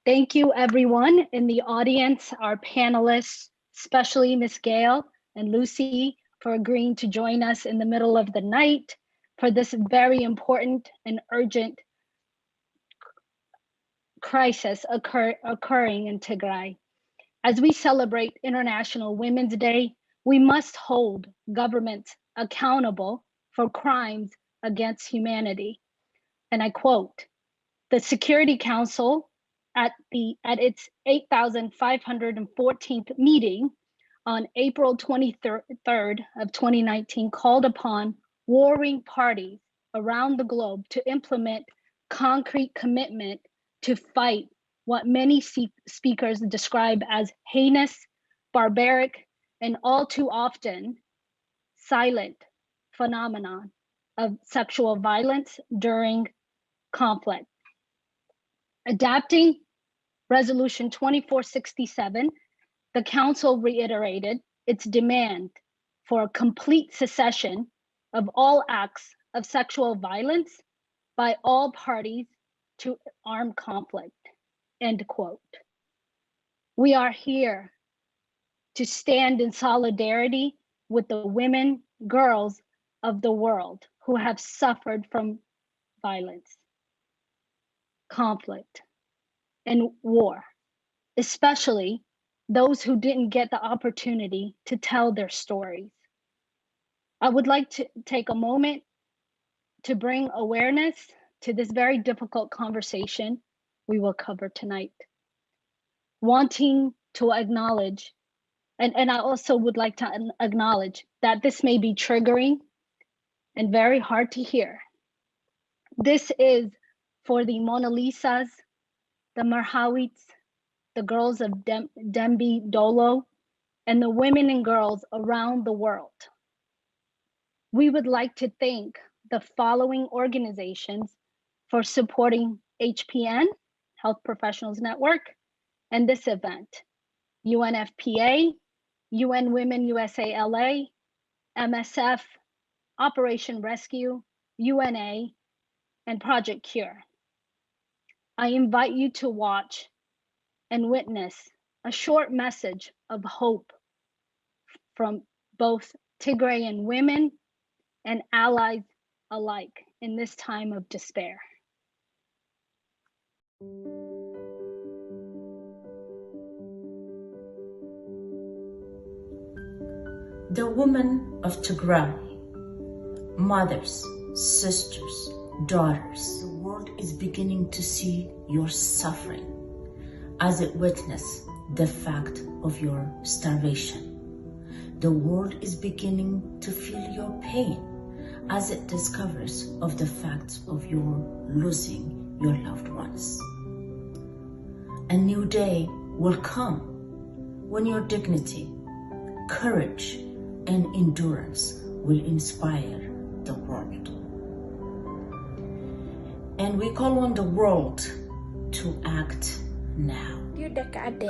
Thank you everyone in the audience, our panelists, especially Ms. Gayle and Lucy for agreeing to join us in the middle of the night for this very important and urgent crisis occurring in Tigray. As we celebrate International Women's Day, we must hold governments accountable for crimes against humanity. And I quote, the Security Council at its 8,514th meeting on April 23rd of 2019 called upon warring parties around the globe to implement concrete commitment to fight what many speakers describe as heinous, barbaric, and all too often silent phenomenon of sexual violence during conflict. Adapting Resolution 2467, the Council reiterated its demand for a complete cessation of all acts of sexual violence by all parties to armed conflict, end quote. We are here to stand in solidarity with the women, girls of the world who have suffered from violence, conflict, and war, especially those who didn't get the opportunity to tell their stories. I would like to take a moment to bring awareness to this very difficult conversation we will cover tonight. Wanting to acknowledge, and I also would like to acknowledge that this may be triggering and very hard to hear. This is for the Mona Lisas, the Marhawits, the girls of Dembi Dolo, and the women and girls around the world. We would like to thank the following organizations for supporting HPN, Health Professionals Network, and this event: UNFPA, UN Women USA LA, MSF, Operation Rescue, UNA, and Project Cure. I invite you to watch and witness a short message of hope from both Tigrayan women and allies alike in this time of despair. The women of Tigray, mothers, sisters, daughters, the world is beginning to see your suffering as it witnesses the fact of your starvation. The world is beginning to feel your pain as it discovers of the fact of your losing your loved ones. A new day will come when your dignity, courage, and endurance will inspire the world. And we call on the world to act now. Dear Decade,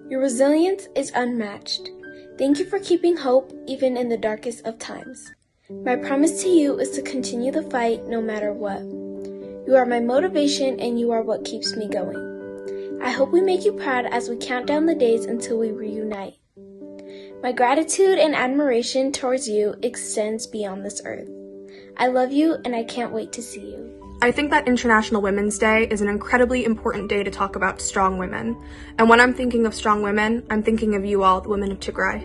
your resilience is unmatched. Thank you for keeping hope even in the darkest of times. My promise to you is to continue the fight no matter what. You are my motivation and you are what keeps me going. I hope we make you proud as we count down the days until we reunite. My gratitude and admiration towards you extends beyond this earth. I love you and I can't wait to see you. I think that International Women's Day is an incredibly important day to talk about strong women. And when I'm thinking of strong women, I'm thinking of you all, the women of Tigray.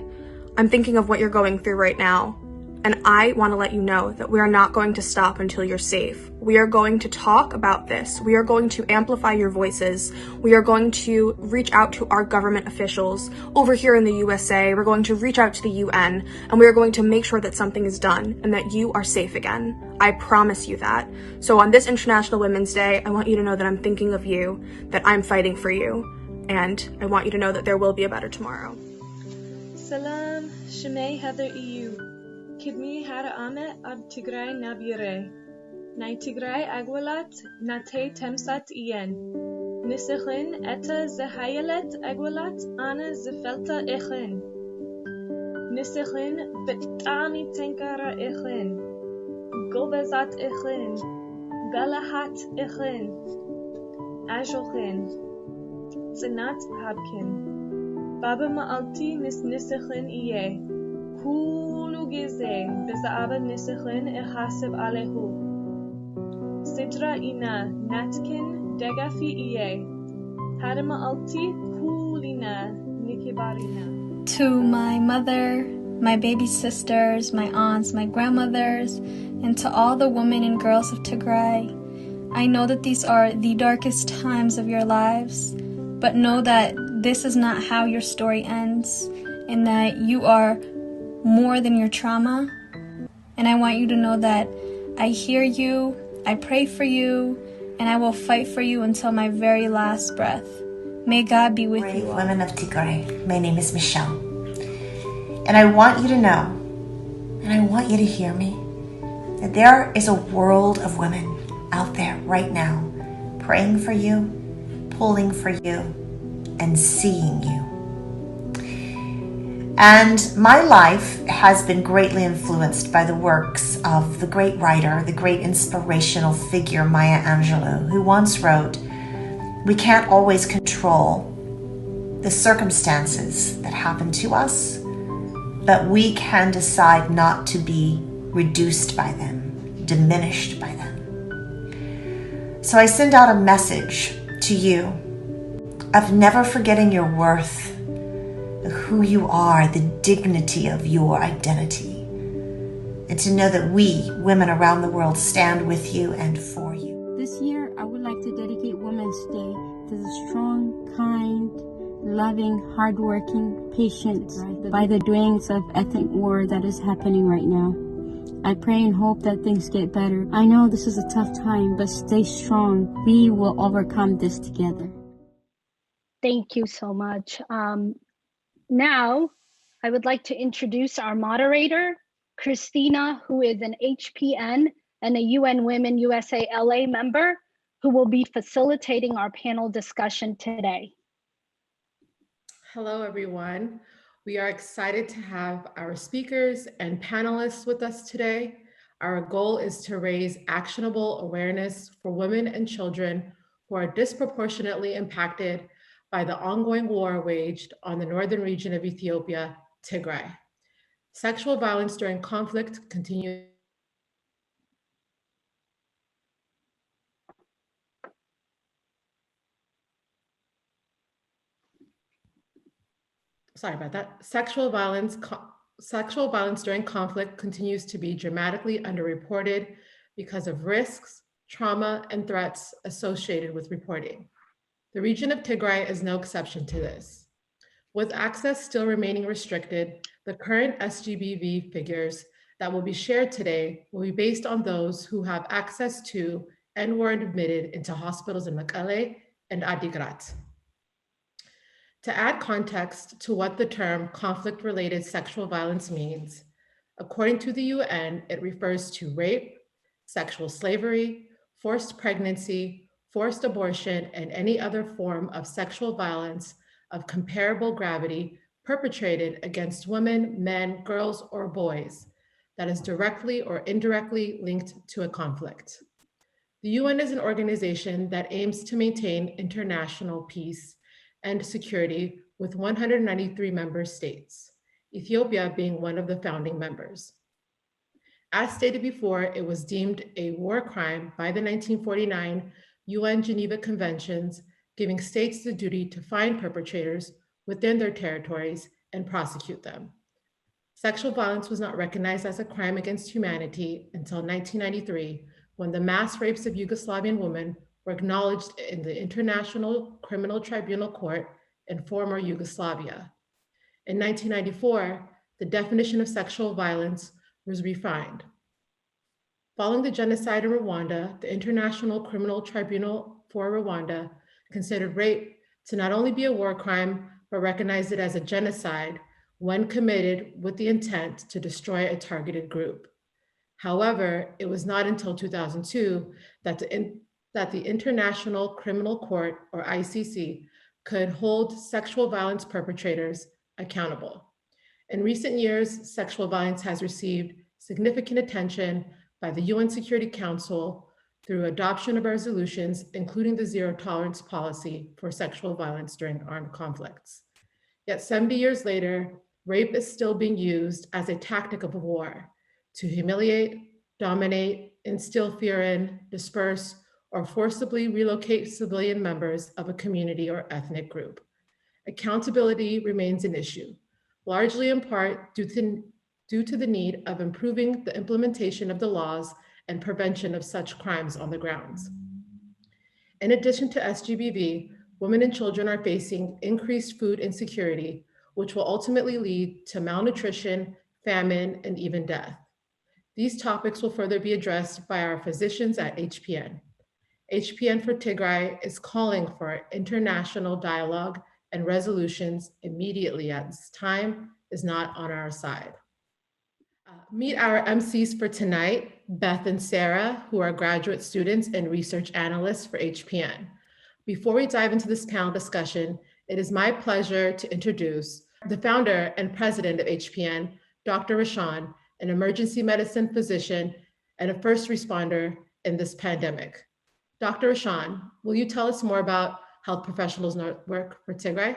I'm thinking of what you're going through right now. And I want to let you know that we are not going to stop until you're safe. We are going to talk about this. We are going to amplify your voices. We are going to reach out to our government officials over here in the USA. We're going to reach out to the UN, and we are going to make sure that something is done and that you are safe again. I promise you that. So on this International Women's Day, I want you to know that I'm thinking of you, that I'm fighting for you, and I want you to know that there will be a better tomorrow. Salam, Shemay Heather EU. Kidmi Hara Ame Ab Tigray Nabire. Nai Tigray Agwalat Nate Temsat Ien. Nisichin Eta Zehayelet Agwalat Ana Zefelta Echin. Nisichin Betami Tenkara Echin. Gobezat Echin. Belahat Echin. Ajochin. Tsanat Habkin. Baba Ma'alti Nis Nisichlin Iye. Kulu Gize Bizaaba Nisichlin Ehasib Alehu. Sidra Ina Natkin Degafi Iye. Hadama Alti Kulina Nikibarina. To my mother, my baby sisters, my aunts, my grandmothers, and to all the women and girls of Tigray, I know that these are the darkest times of your lives, but know that this is not how your story ends, and that you are more than your trauma. And I want you to know that I hear you, I pray for you, and I will fight for you until my very last breath. May God be with you all. Women of Tigray, my name is Michelle. And I want you to know, and I want you to hear me, that there is a world of women out there right now praying for you, pulling for you, and seeing you. And my life has been greatly influenced by the works of the great writer, the great inspirational figure Maya Angelou, who once wrote, "We can't always control the circumstances that happen to us, but we can decide not to be reduced by them, diminished by them." So I send out a message to you of never forgetting your worth, who you are, the dignity of your identity, and to know that we, women around the world, stand with you and for you. This year, I would like to dedicate Women's Day to the strong, kind, loving, hardworking, patient by the doings of ethnic war that is happening right now. I pray and hope that things get better. I know this is a tough time, but stay strong. We will overcome this together. Thank you so much. Now, I would like to introduce our moderator, Christina, who is an HPN and a UN Women USA LA member, who will be facilitating our panel discussion today. Hello, everyone. We are excited to have our speakers and panelists with us today. Our goal is to raise actionable awareness for women and children who are disproportionately impacted by the ongoing war waged on the northern region of Ethiopia, Tigray. Sexual violence during conflict continues. Sorry about that. Sexual violence during conflict continues to be dramatically underreported because of risks, trauma, and threats associated with reporting. The region of Tigray is no exception to this. With access still remaining restricted, the current SGBV figures that will be shared today will be based on those who have access to and were admitted into hospitals in Mekelle and Adigrat. To add context to what the term conflict-related sexual violence means, according to the UN, it refers to rape, sexual slavery, forced pregnancy, forced abortion, and any other form of sexual violence of comparable gravity perpetrated against women, men, girls, or boys that is directly or indirectly linked to a conflict. The UN is an organization that aims to maintain international peace and security with 193 member states, Ethiopia being one of the founding members. As stated before, it was deemed a war crime by the 1949 UN Geneva Conventions, giving states the duty to find perpetrators within their territories and prosecute them. Sexual violence was not recognized as a crime against humanity until 1993, when the mass rapes of Yugoslavian women were acknowledged in the International Criminal Tribunal Court in former Yugoslavia. In 1994, the definition of sexual violence was refined. Following the genocide in Rwanda, the International Criminal Tribunal for Rwanda considered rape to not only be a war crime, but recognized it as a genocide when committed with the intent to destroy a targeted group. However, it was not until 2002 that the International Criminal Court, or ICC, could hold sexual violence perpetrators accountable. In recent years, sexual violence has received significant attention by the UN Security Council through adoption of resolutions, including the zero tolerance policy for sexual violence during armed conflicts. Yet 70 years later, rape is still being used as a tactic of war to humiliate, dominate, instill fear in, disperse, or forcibly relocate civilian members of a community or ethnic group. Accountability remains an issue, largely in part due to the need of improving the implementation of the laws and prevention of such crimes on the grounds. In addition to SGBV, women and children are facing increased food insecurity, which will ultimately lead to malnutrition, famine, and even death. These topics will further be addressed by our physicians at HPN. HPN for Tigray is calling for international dialogue and resolutions immediately, as time is not on our side. Meet our MCs for tonight, Beth and Sarah, who are graduate students and research analysts for HPN. Before we dive into this panel discussion, it is my pleasure to introduce the founder and president of HPN, Dr. Rishan, an emergency medicine physician and a first responder in this pandemic. Dr. Rishan, will you tell us more about Health Professionals Network for Tigray?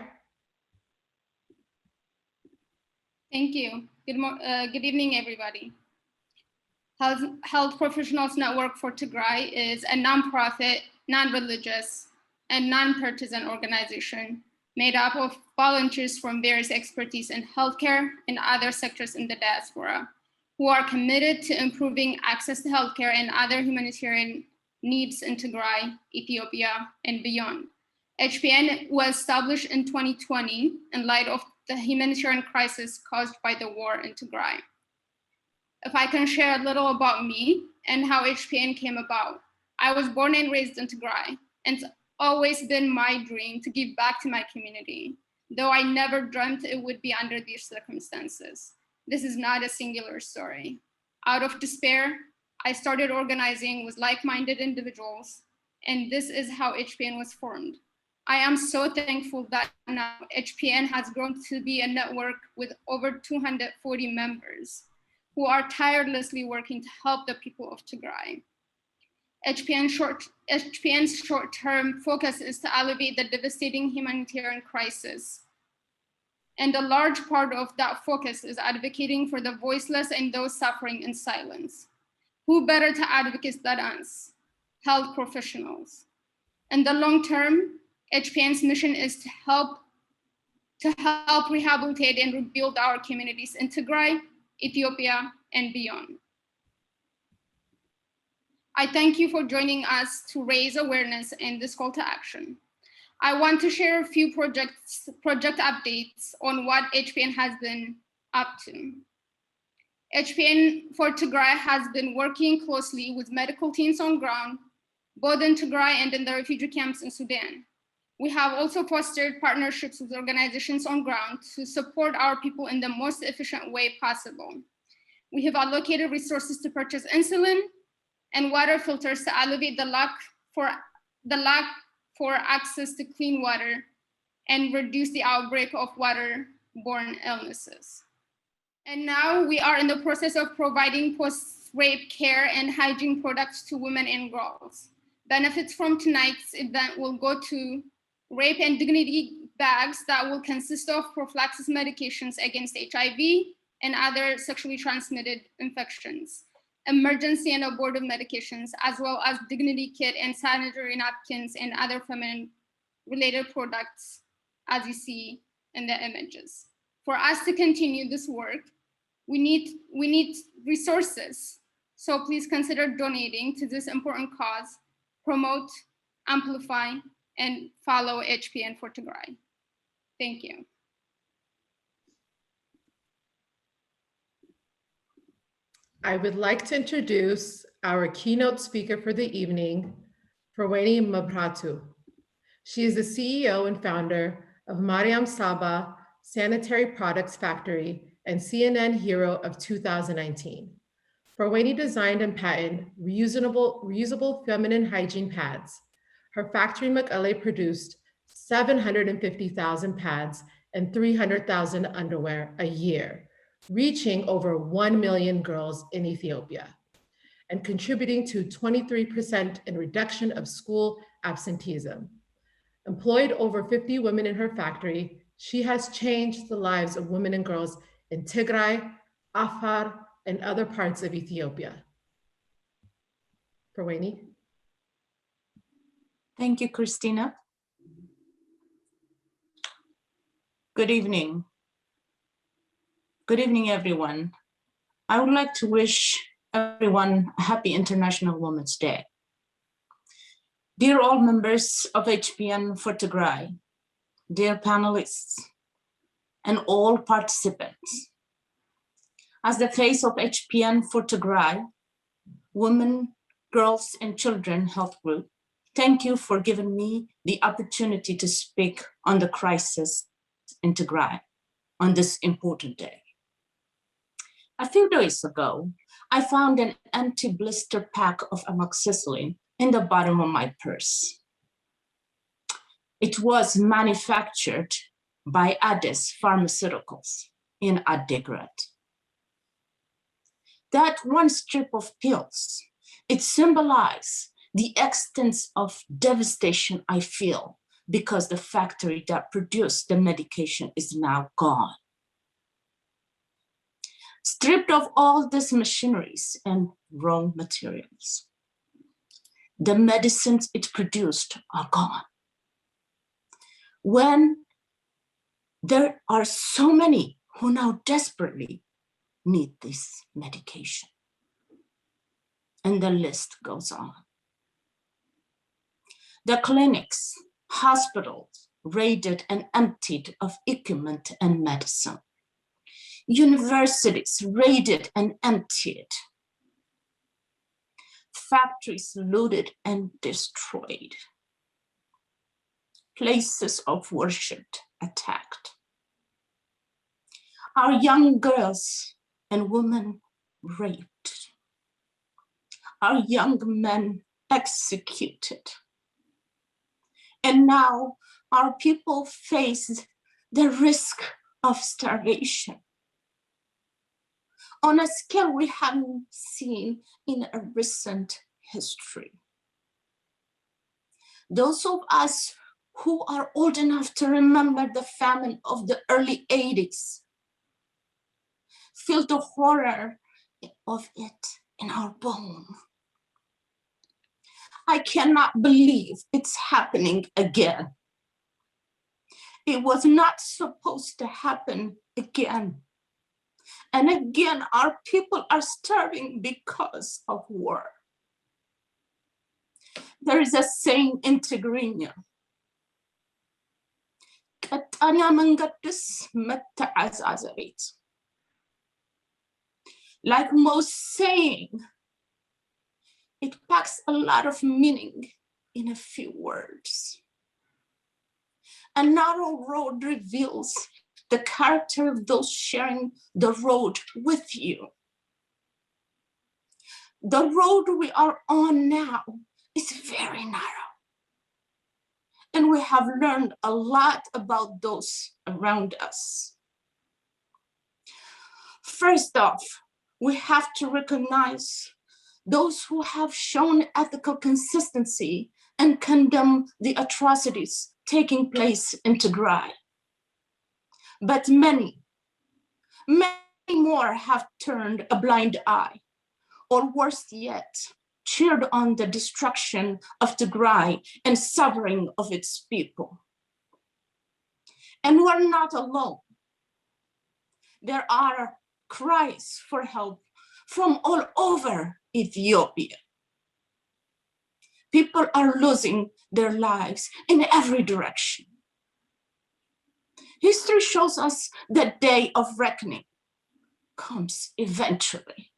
Thank you. Good evening, everybody. Health Professionals Network for Tigray is a nonprofit, non-religious, and non-partisan organization made up of volunteers from various expertise in healthcare and other sectors in the diaspora, who are committed to improving access to healthcare and other humanitarian needs in Tigray, Ethiopia, and beyond. HPN was established in 2020 in light of the humanitarian crisis caused by the war in Tigray. If I can share a little about me and how HPN came about. I was born and raised in Tigray, and it's always been my dream to give back to my community, though I never dreamt it would be under these circumstances. This is not a singular story. Out of despair, I started organizing with like-minded individuals, and this is how HPN was formed. I am so thankful that now HPN has grown to be a network with over 240 members who are tirelessly working to help the people of Tigray. HPN's short-term focus is to alleviate the devastating humanitarian crisis. And a large part of that focus is advocating for the voiceless and those suffering in silence. Who better to advocate than us, health professionals? In the long term, HPN's mission is to help rehabilitate and rebuild our communities in Tigray, Ethiopia, and beyond. I thank you for joining us to raise awareness in this call to action. I want to share a few project updates on what HPN has been up to. HPN for Tigray has been working closely with medical teams on ground, both in Tigray and in the refugee camps in Sudan. We have also fostered partnerships with organizations on ground to support our people in the most efficient way possible. We have allocated resources to purchase insulin and water filters to alleviate the lack for access to clean water and reduce the outbreak of waterborne illnesses. And now we are in the process of providing post-rape care and hygiene products to women and girls. Benefits from tonight's event will go to rape and dignity bags that will consist of prophylaxis medications against HIV and other sexually transmitted infections, emergency and abortive medications, as well as dignity kit and sanitary napkins and other feminine-related products, as you see in the images. For us to continue this work, we need resources. So please consider donating to this important cause, promote, amplify, and follow HPN for Tigray. Thank you. I would like to introduce our keynote speaker for the evening, Freweini Mebrahtu. She is the CEO and founder of Mariam Seba Sanitary Products Factory and CNN Hero of 2019. Freweini designed and patented reusable feminine hygiene pads. Her factory in Gayle produced 750,000 pads and 300,000 underwear a year, reaching over 1 million girls in Ethiopia. and contributing to 23% in reduction of school absenteeism. Employed over 50 women in her factory, she has changed the lives of women and girls in Tigray, Afar, and other parts of Ethiopia. Freweini. Thank you, Christina. Good evening. Good evening, everyone. I would like to wish everyone a happy International Women's Day. Dear all members of HPN for Tigray, dear panelists, and all participants, as the face of HPN for Tigray, Women, Girls, and Children Health Group, thank you for giving me the opportunity to speak on the crisis in Tigray on this important day. A few days ago, I found an empty blister pack of amoxicillin in the bottom of my purse. It was manufactured by Addis Pharmaceuticals in Adigrat. That one strip of pills, it symbolized the extent of devastation I feel because the factory that produced the medication is now gone. Stripped of all these machineries and raw materials, the medicines it produced are gone. When there are so many who now desperately need this medication. And the list goes on. The clinics, hospitals raided and emptied of equipment and medicine. Universities raided and emptied. Factories looted and destroyed. Places of worship attacked. Our young girls and women raped. Our young men executed. And now our people face the risk of starvation on a scale we haven't seen in a recent history. Those of us who are old enough to remember the famine of the early 80s feel the horror of it in our bone. I cannot believe it's happening again. It was not supposed to happen again. And again, our people are starving because of war. There is a saying in Tigrinya, like most saying, it packs a lot of meaning in a few words. A narrow road reveals the character of those sharing the road with you. The road we are on now is very narrow. And we have learned a lot about those around us. First off, we have to recognize those who have shown ethical consistency and condemn the atrocities taking place in Tigray. But many more have turned a blind eye, or worse yet, cheered on the destruction of Tigray and suffering of its people. And we're not alone. There are cries for help from all over Ethiopia. People are losing their lives in every direction. History shows us the day of reckoning comes eventually.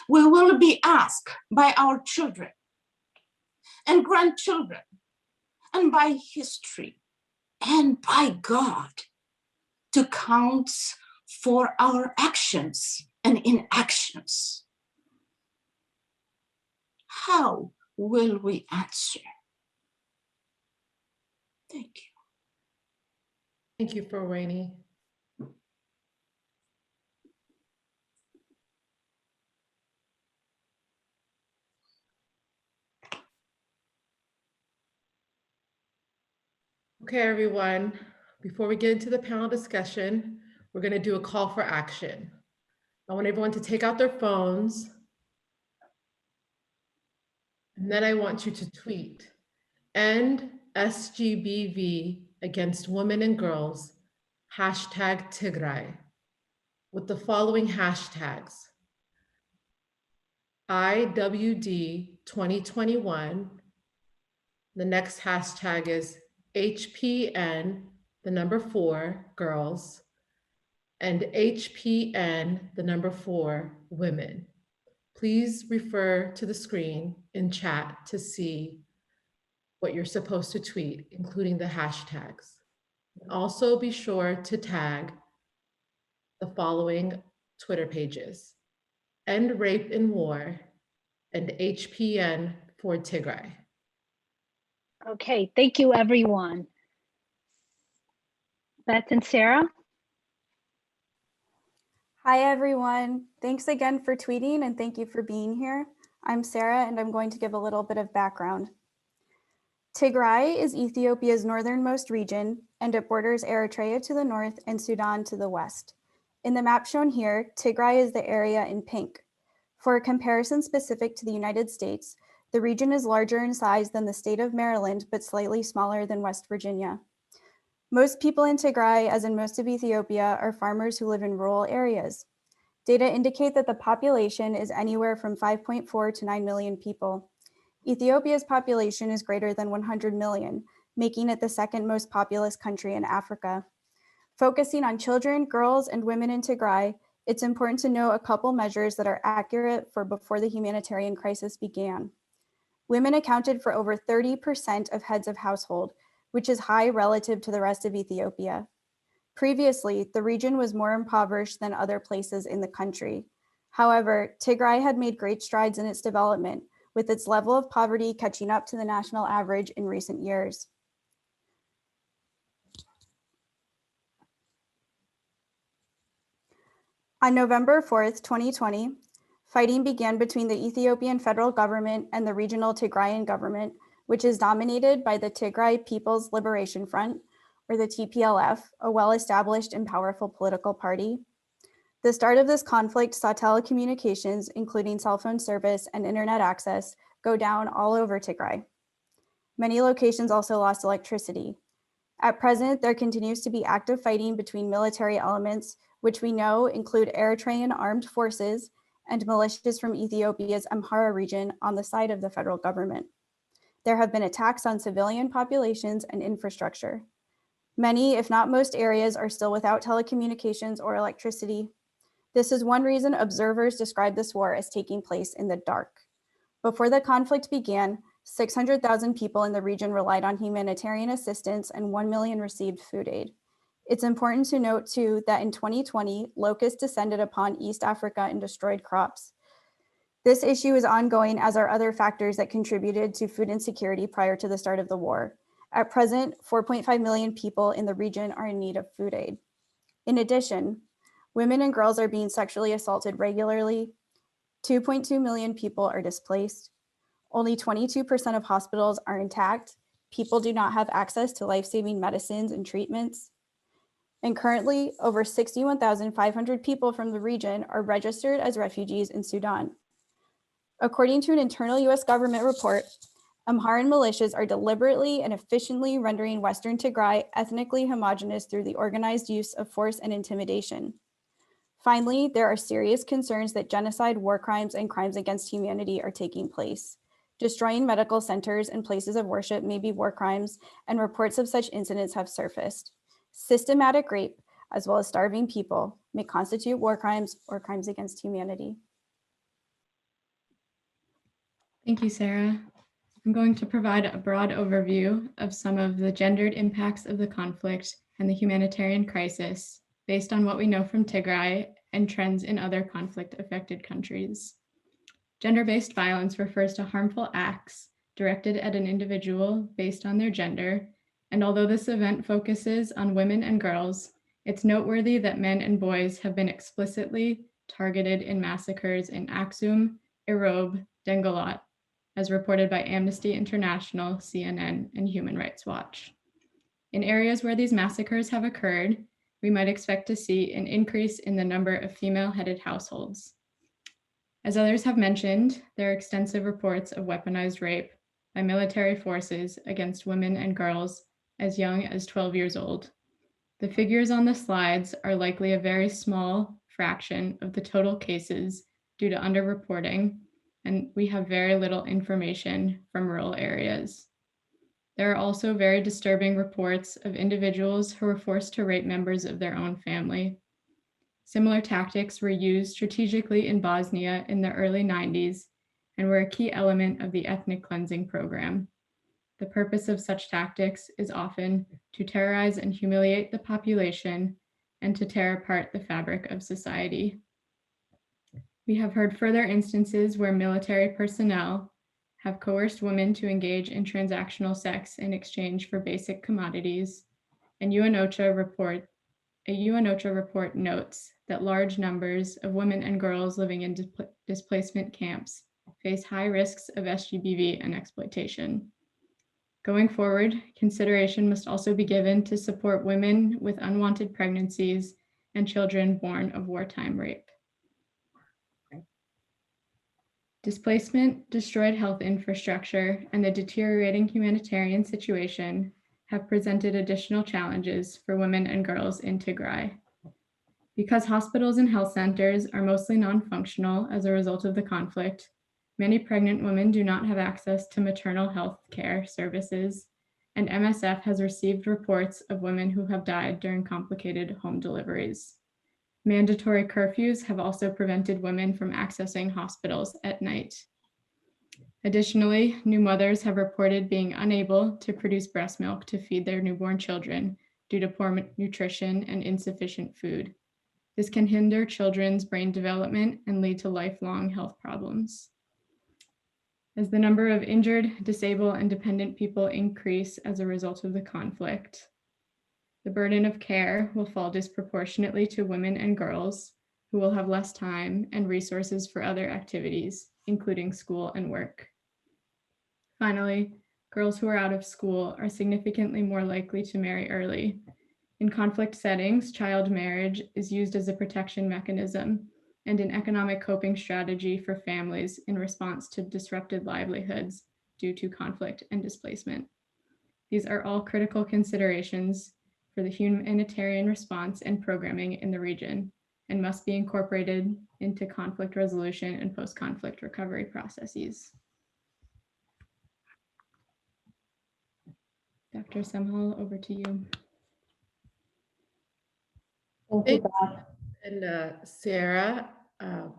We will be asked by our children and grandchildren and by history and by God to count for our actions and inactions. How will we answer? Thank you. Thank you, Freweini. Okay, everyone, before we get into the panel discussion, we're going to do a call for action. I want everyone to take out their phones, and then I want you to tweet "End SGBV against women and girls, #Tigray," with the following hashtags: IWD 2021. The next hashtag is HPN, the number 4, girls, and HPN, the number 4, women. Please refer to the screen in chat to see what you're supposed to tweet, including the hashtags. Also be sure to tag the following Twitter pages: End Rape in War and HPN for Tigray. Okay, thank you, everyone. Beth and Sarah. Hi, everyone. Thanks again for tweeting and thank you for being here. I'm Sarah and I'm going to give a little bit of background. Tigray is Ethiopia's northernmost region and it borders Eritrea to the north and Sudan to the west. In the map shown here, Tigray is the area in pink. For a comparison specific to the United States, the region is larger in size than the state of Maryland, but slightly smaller than West Virginia. Most people in Tigray, as in most of Ethiopia, are farmers who live in rural areas. Data indicate that the population is anywhere from 5.4 to 9 million people. Ethiopia's population is greater than 100 million, making it the second most populous country in Africa. Focusing on children, girls, and women in Tigray, it's important to know a couple measures that are accurate for before the humanitarian crisis began. Women accounted for over 30% of heads of household, which is high relative to the rest of Ethiopia. Previously, the region was more impoverished than other places in the country. However, Tigray had made great strides in its development, with its level of poverty catching up to the national average in recent years. On November 4th, 2020, fighting began between the Ethiopian federal government and the regional Tigrayan government, which is dominated by the Tigray People's Liberation Front, or the TPLF, a well-established and powerful political party. The start of this conflict saw telecommunications, including cell phone service and internet access, go down all over Tigray. Many locations also lost electricity. At present, there continues to be active fighting between military elements, which we know include Eritrean armed forces and militias from Ethiopia's Amhara region on the side of the federal government. There have been attacks on civilian populations and infrastructure. Many, if not most areas, are still without telecommunications or electricity. This is one reason observers describe this war as taking place in the dark. Before the conflict began, 600,000 people in the region relied on humanitarian assistance and 1 million received food aid. It's important to note too that in 2020, locusts descended upon East Africa and destroyed crops. This issue is ongoing, as are other factors that contributed to food insecurity prior to the start of the war. At present, 4.5 million people in the region are in need of food aid. In addition, women and girls are being sexually assaulted regularly. 2.2 million people are displaced. Only 22% of hospitals are intact. People do not have access to life-saving medicines and treatments. And currently, over 61,500 people from the region are registered as refugees in Sudan. According to an internal US government report, Amharan militias are deliberately and efficiently rendering Western Tigray ethnically homogenous through the organized use of force and intimidation. Finally, there are serious concerns that genocide, war crimes, and crimes against humanity are taking place. Destroying medical centers and places of worship may be war crimes, and reports of such incidents have surfaced. Systematic rape, as well as starving people, may constitute war crimes or crimes against humanity. Thank you, Sarah. I'm going to provide a broad overview of some of the gendered impacts of the conflict and the humanitarian crisis based on what we know from Tigray and trends in other conflict-affected countries. Gender-based violence refers to harmful acts directed at an individual based on their gender, and although this event focuses on women and girls, it's noteworthy that men and boys have been explicitly targeted in massacres in Aksum, Irob, Dengolat, as reported by Amnesty International, CNN, and Human Rights Watch. In areas where these massacres have occurred, we might expect to see an increase in the number of female-headed households. As others have mentioned, there are extensive reports of weaponized rape by military forces against women and girls as young as 12 years old. The figures on the slides are likely a very small fraction of the total cases due to underreporting, and we have very little information from rural areas. There are also very disturbing reports of individuals who were forced to rape members of their own family. Similar tactics were used strategically in Bosnia in the early 90s and were a key element of the ethnic cleansing program. The purpose of such tactics is often to terrorize and humiliate the population and to tear apart the fabric of society. We have heard further instances where military personnel have coerced women to engage in transactional sex in exchange for basic commodities, and a UNOCHA report notes that large numbers of women and girls living in displacement camps face high risks of SGBV and exploitation. Going forward, consideration must also be given to support women with unwanted pregnancies and children born of wartime rape. Displacement, destroyed health infrastructure, and the deteriorating humanitarian situation have presented additional challenges for women and girls in Tigray. Because hospitals and health centers are mostly non-functional as a result of the conflict, many pregnant women do not have access to maternal health care services, and MSF has received reports of women who have died during complicated home deliveries. Mandatory curfews have also prevented women from accessing hospitals at night. Additionally, new mothers have reported being unable to produce breast milk to feed their newborn children due to poor nutrition and insufficient food. This can hinder children's brain development and lead to lifelong health problems. As the number of injured, disabled, and dependent people increase as a result of the conflict, the burden of care will fall disproportionately to women and girls who will have less time and resources for other activities, including school and work. Finally, girls who are out of school are significantly more likely to marry early. In conflict settings, child marriage is used as a protection mechanism and an economic coping strategy for families in response to disrupted livelihoods due to conflict and displacement. These are all critical considerations for the humanitarian response and programming in the region and must be incorporated into conflict resolution and post-conflict recovery processes. Dr. Semhal, over to you. Thank you, Beth. And Sarah,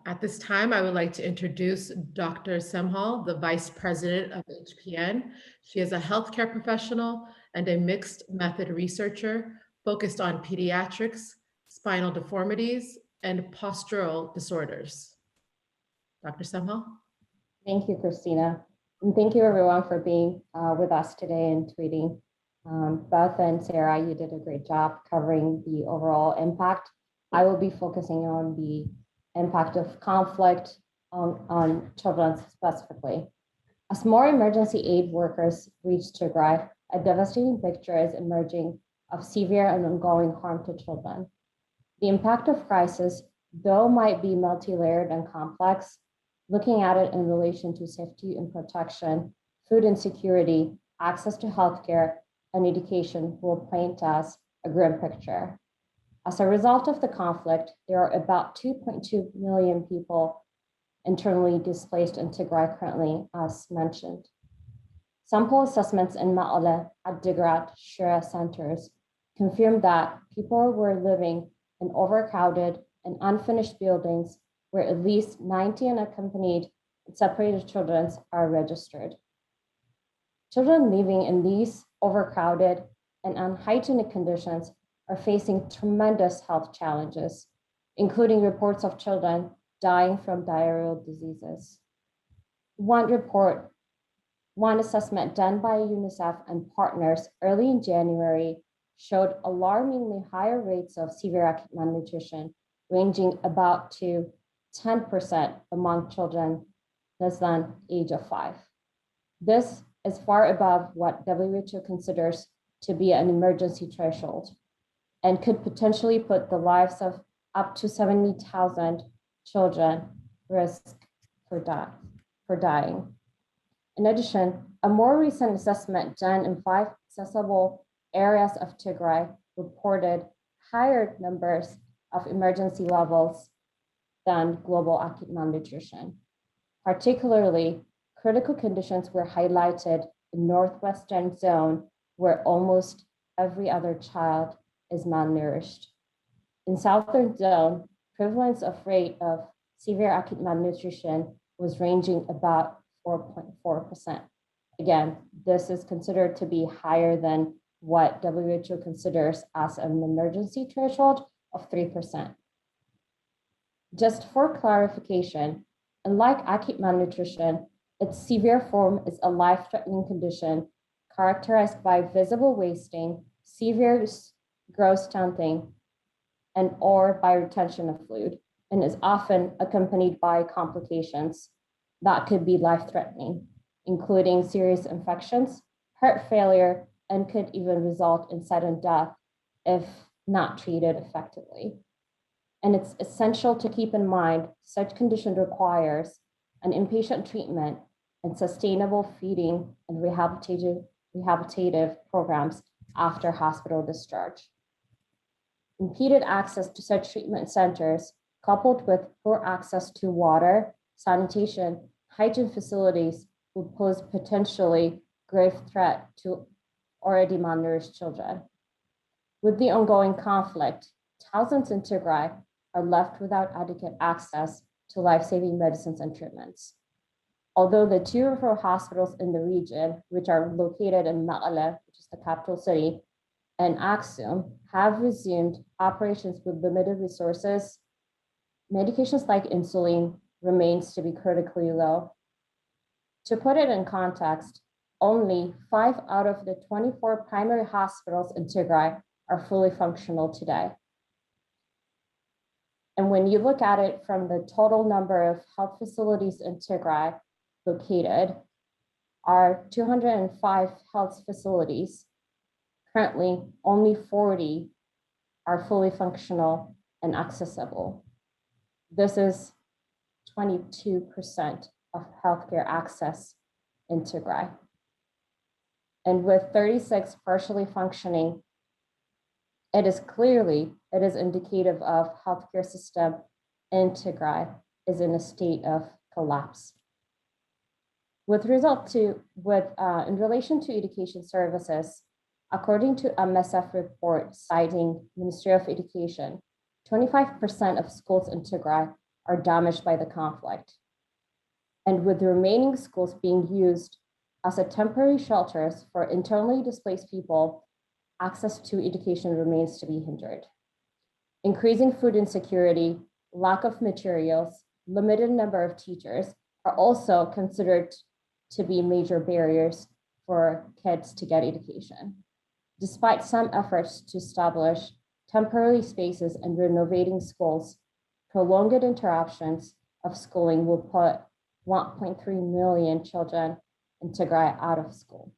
at this time, I would like to introduce Dr. Semhal, the Vice President of HPN. She is a healthcare professional and a mixed method researcher focused on pediatrics, spinal deformities, and postural disorders. Dr. Semhal? Thank you, Christina. And thank you everyone for being with us today and tweeting. Beth and Sarah, you did a great job covering the overall impact. I will be focusing on the impact of conflict on children specifically. As more emergency aid workers reach Tigray, a devastating picture is emerging of severe and ongoing harm to children. The impact of crisis, though might be multi-layered and complex, looking at it in relation to safety and protection, food insecurity, access to healthcare, and education will paint us a grim picture. As a result of the conflict, there are about 2.2 million people internally displaced in Tigray currently, as mentioned. Sample assessments in Ma'ale, Adigrat, Shira centers confirmed that people were living in overcrowded and unfinished buildings where at least 90 unaccompanied and separated children are registered. Children living in these overcrowded and unhygienic conditions are facing tremendous health challenges, including reports of children dying from diarrheal diseases. One assessment done by UNICEF and partners early in January showed alarmingly higher rates of severe acute malnutrition, ranging about to 10% among children less than age of 5. This is far above what WHO considers to be an emergency threshold and could potentially put the lives of up to 70,000 children risk for dying. In addition, a more recent assessment done in 5 accessible areas of Tigray reported higher numbers of emergency levels than global acute malnutrition. Particularly, critical conditions were highlighted in northwestern zone, where almost every other child is malnourished. In southern zone, prevalence of rate of severe acute malnutrition was ranging about 4.4%. Again, this is considered to be higher than what WHO considers as an emergency threshold of 3%. Just for clarification, unlike acute malnutrition, its severe form is a life-threatening condition characterized by visible wasting, severe gross stunting, and or by retention of fluid, and is often accompanied by complications that could be life-threatening, including serious infections, heart failure, and could even result in sudden death if not treated effectively. And it's essential to keep in mind such condition requires an inpatient treatment and sustainable feeding and rehabilitative programs after hospital discharge. Impeded access to such treatment centers, coupled with poor access to water, sanitation, hygiene facilities, will pose potentially grave threat to already malnourished children. With the ongoing conflict, thousands in Tigray are left without adequate access to life-saving medicines and treatments. Although the 2 referral hospitals in the region, which are located in Mekelle, which is the capital city, and Aksum, have resumed operations with limited resources, medications like insulin remains to be critically low. To put it in context, only 5 out of the 24 primary hospitals in Tigray are fully functional today. And when you look at it from the total number of health facilities in Tigray located, are 205 health facilities. Currently, only 40 are fully functional and accessible. This is 22% of healthcare access in Tigray. And with 36 partially functioning, it is indicative of healthcare system in Tigray is in a state of collapse. In relation to education services, according to a MSF report citing Ministry of Education, 25% of schools in Tigray are damaged by the conflict. And with the remaining schools being used as a temporary shelters for internally displaced people, access to education remains to be hindered. Increasing food insecurity, lack of materials, limited number of teachers are also considered to be major barriers for kids to get education. Despite some efforts to establish temporary spaces and renovating schools, prolonged interruptions of schooling will put 1.3 million children in Tigray out of school.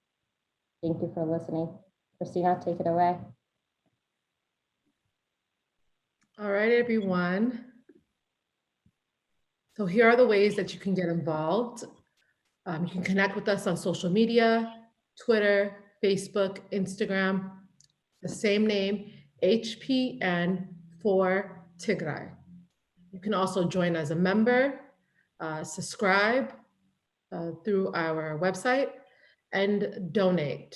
Thank you for listening. Christina, take it away. All right, everyone. So here are the ways that you can get involved. You can connect with us on social media, Twitter, Facebook, Instagram, the same name, HPN for Tigray. You can also join as a member, subscribe through our website, and donate.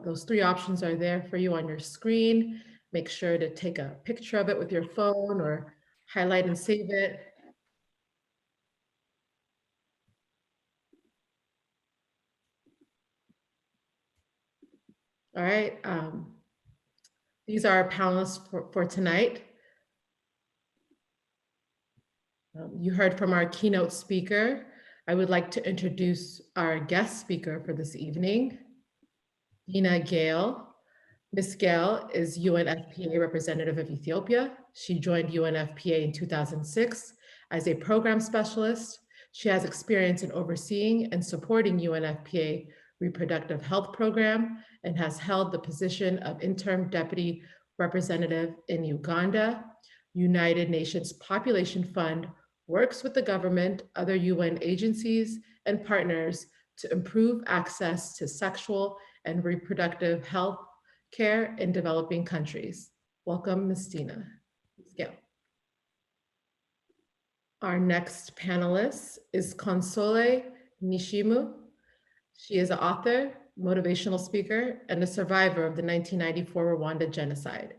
Those 3 options are there for you on your screen. Make sure to take a picture of it with your phone or highlight and save it. All right, these are our panelists for tonight. You heard from our keynote speaker. I would like to introduce our guest speaker for this evening, Gayle. Ms. Gayle is UNFPA representative of Ethiopia. She joined UNFPA in 2006 as a program specialist. She has experience in overseeing and supporting UNFPA Reproductive Health Program and has held the position of Interim Deputy Representative in Uganda. United Nations Population Fund works with the government, other UN agencies, and partners to improve access to sexual and reproductive health care in developing countries. Welcome, Ms. Dina. Ms. Gayle. Our next panelist is Consolee Nishimwe. She is an author, motivational speaker, and a survivor of the 1994 Rwanda genocide.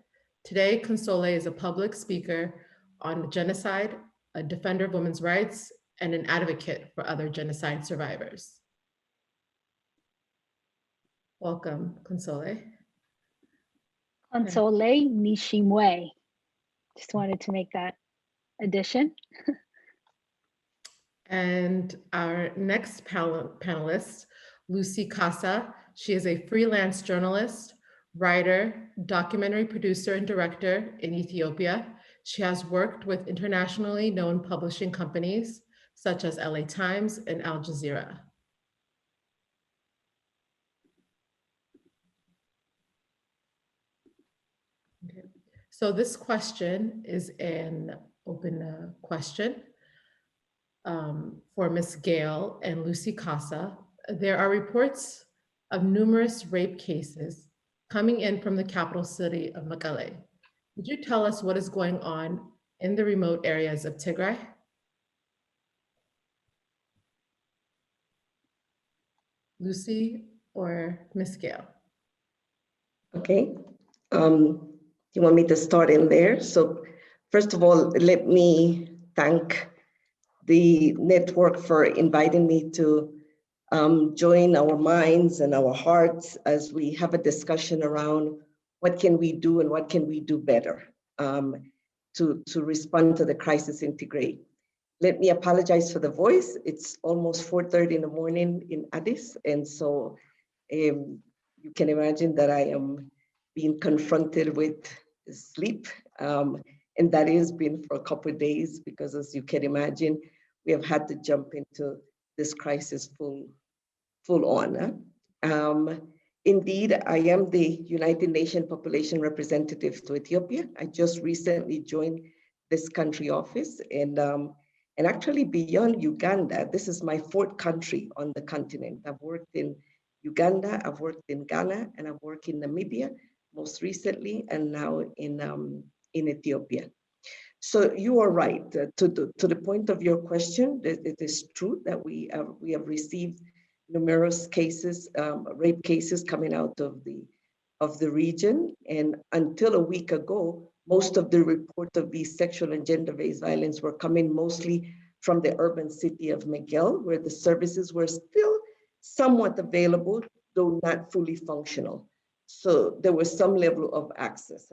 Today, Consolee is a public speaker on genocide, a defender of women's rights, and an advocate for other genocide survivors. Welcome, Consolee. Consolee Nishimwe. Just wanted to make that addition. And our next panelist, Lucy Kassa. She is a freelance journalist, writer, documentary producer, and director in Ethiopia. She has worked with internationally known publishing companies such as LA Times and Al Jazeera. Okay. So this question is an open question for Ms. Gayle and Lucy Kassa. There are reports of numerous rape cases coming in from the capital city of Mekelle. Could you tell us what is going on in the remote areas of Tigray? Lucy or Ms. Gayle? Okay. You want me to start in there? So first of all, let me thank the network for inviting me to join our minds and our hearts as we have a discussion around what can we do and what can we do better to respond to the crisis in Tigray. Let me apologize for the voice. It's almost 4:30 in the morning in Addis. And so you can imagine that I am being confronted with sleep. And that has been for a couple of days because, as you can imagine, we have had to jump into this crisis full on. Indeed, I am the United Nations Population Representative to Ethiopia. I just recently joined this country office, and actually beyond Uganda, this is my fourth country on the continent. I've worked in Uganda, I've worked in Ghana, and I've worked in Namibia most recently, and now in Ethiopia. So you are right. To the point of your question, it is true that we have received numerous cases, rape cases coming out of the region. And until a week ago, most of the reports of these sexual and gender-based violence were coming mostly from the urban city of Mekelle, where the services were still somewhat available, though not fully functional. So there was some level of access.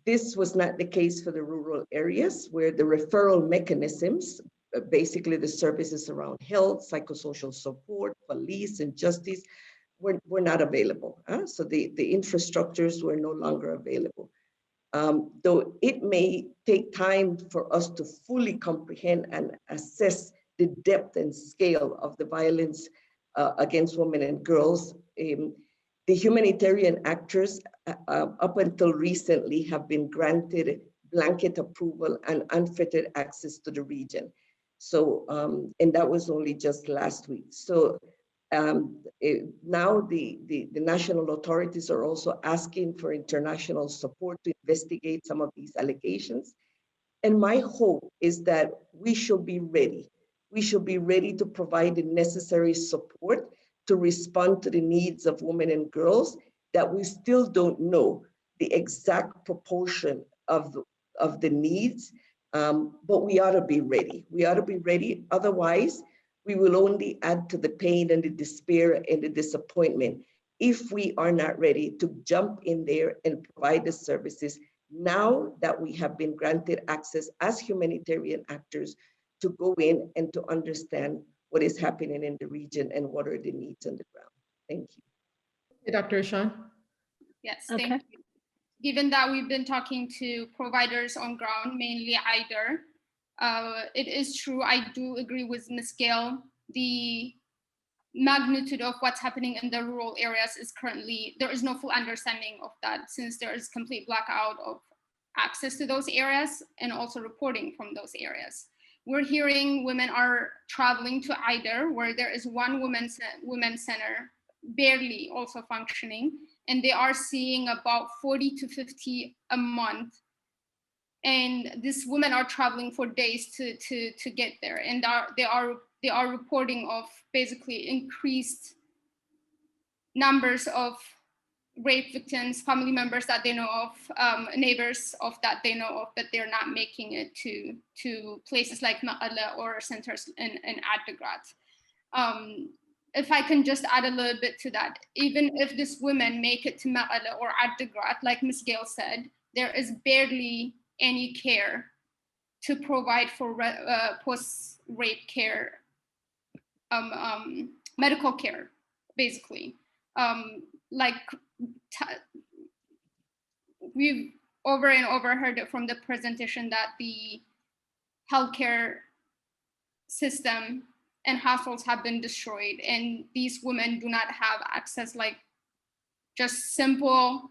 This was not the case for the rural areas, where the referral mechanisms, basically the services around health, psychosocial support, police, and justice, were not available. So the infrastructures were no longer available. Though it may take time for us to fully comprehend and assess the depth and scale of the violence against women and girls, the humanitarian actors up until recently have been granted blanket approval and unfettered access to the region. So, and that was only just last week. So now the national authorities are also asking for international support to investigate some of these allegations. And my hope is that we should be ready. We should be ready to provide the necessary support to respond to the needs of women and girls that we still don't know the exact proportion of the needs, but we ought to be ready. We ought to be ready. Otherwise, we will only add to the pain and the despair and the disappointment if we are not ready to jump in there and provide the services now that we have been granted access as humanitarian actors to go in and to understand what is happening in the region and what are the needs on the ground. Thank you. Hey, Dr. Rishan. Yes, thank you. Given that we've been talking to providers on ground, mainly IDER, it is true, I do agree with Ms. Gayle. The magnitude of what's happening in the rural areas is currently, there is no full understanding of that, since there is complete blackout of access to those areas and also reporting from those areas. We're hearing women are traveling to Eider, where there is one women's center barely also functioning, and they are seeing about 40 to 50 a month. And these women are traveling for days to get there, and they are reporting of basically increased numbers of rape victims, family members that they know of, neighbors of that they know of, that they're not making it to places like Meqelle or centers in Adigrat. If I can just add a little bit to that, even if these women make it to Meqelle or Adigrat, like Ms. Gayle said, there is barely any care to provide for post-rape care, medical care, basically. We've over and over heard it from the presentation that the healthcare system and hospitals have been destroyed, and these women do not have access, like just simple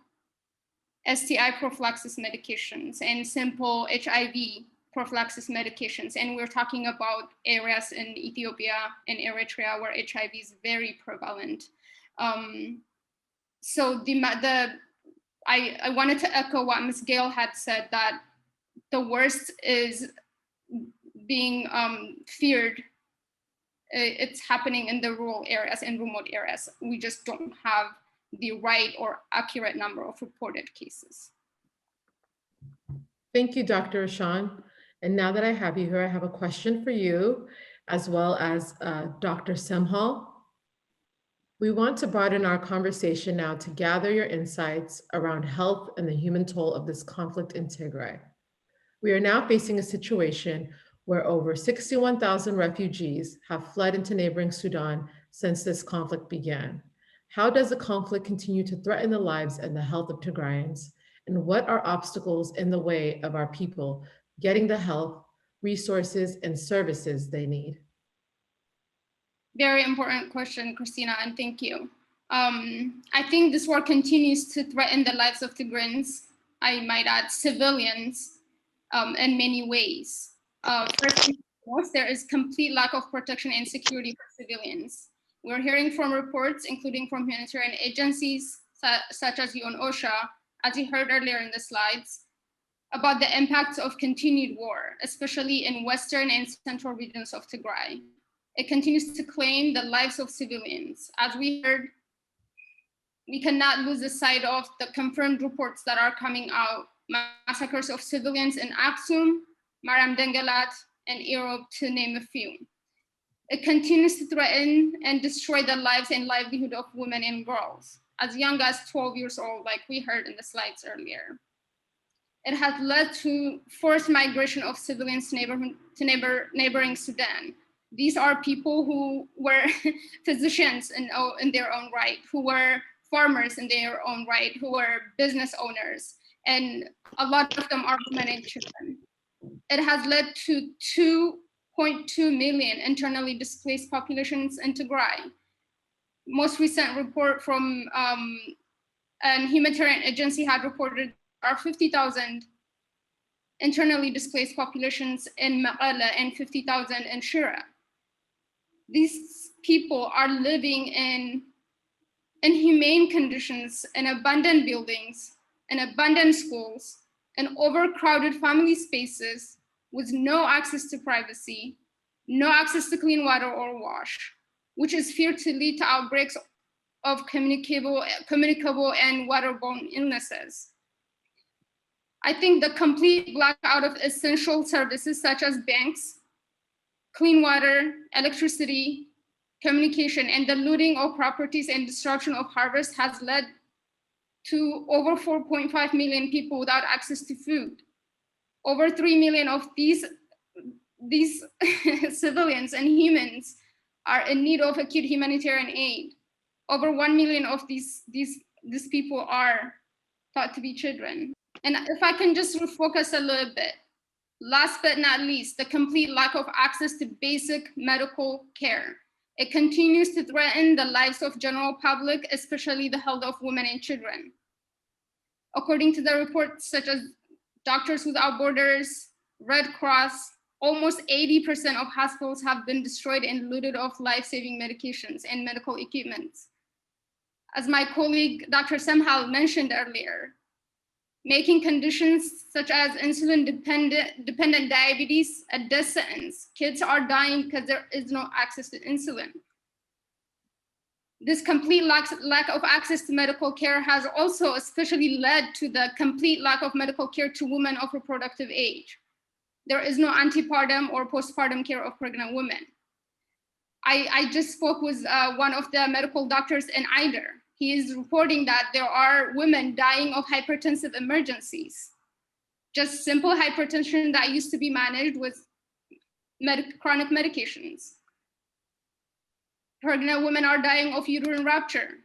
STI prophylaxis medications and simple HIV prophylaxis medications. And we're talking about areas in Ethiopia and Eritrea where HIV is very prevalent. So I wanted to echo what Ms. Gayle had said, that the worst is being feared. It's happening in the rural areas and remote areas. We just don't have the right or accurate number of reported cases. Thank you, Dr. Rishan. And now that I have you here, I have a question for you, as well as Dr. Semhal. We want to broaden our conversation now to gather your insights around health and the human toll of this conflict in Tigray. We are now facing a situation where over 61,000 refugees have fled into neighboring Sudan since this conflict began. How does the conflict continue to threaten the lives and the health of Tigrayans? And what are obstacles in the way of our people getting the health, resources, and services they need? Very important question, Christina, and thank you. I think this war continues to threaten the lives of Tigrayans, I might add civilians, in many ways. First and foremost, there is complete lack of protection and security for civilians. We're hearing from reports, including from humanitarian agencies such as UNOSHA, as you heard earlier in the slides, about the impacts of continued war, especially in western and central regions of Tigray. It continues to claim the lives of civilians. As we heard, we cannot lose the sight of the confirmed reports that are coming out, massacres of civilians in Aksum, Mariam, and Europe, to name a few. It continues to threaten and destroy the lives and livelihood of women and girls, as young as 12 years old, like we heard in the slides earlier. It has led to forced migration of civilians to neighboring Sudan. These are people who were physicians in their own right, who were farmers in their own right, who were business owners, and a lot of them are women and children. It has led to 2.2 million internally displaced populations in Tigray. Most recent report from an humanitarian agency had reported there are 50,000 internally displaced populations in Meqelle and 50,000 in Shira. These people are living in inhumane conditions, in abandoned buildings, in abandoned schools, in overcrowded family spaces with no access to privacy, no access to clean water or wash, which is feared to lead to outbreaks of communicable and waterborne illnesses. I think the complete blackout of essential services such as banks, clean water, electricity, communication, and the looting of properties and destruction of harvest has led to over 4.5 million people without access to food. Over 3 million of these civilians and humans are in need of acute humanitarian aid. Over 1 million of these people are thought to be children. And if I can just refocus a little bit, last but not least, the complete lack of access to basic medical care. It continues to threaten the lives of general public, especially the health of women and children. According to the reports such as Doctors Without Borders, Red Cross, almost 80% of hospitals have been destroyed and looted of life-saving medications and medical equipment. As my colleague, Dr. Semhal mentioned earlier, making conditions such as insulin-dependent diabetes a death sentence. Kids are dying because there is no access to insulin. This complete lack of access to medical care has also especially led to the complete lack of medical care to women of reproductive age. There is no antepartum or postpartum care of pregnant women. I just spoke with one of the medical doctors in Eider. He is reporting that there are women dying of hypertensive emergencies. Just simple hypertension that used to be managed with chronic medications. Pregnant women are dying of uterine rupture.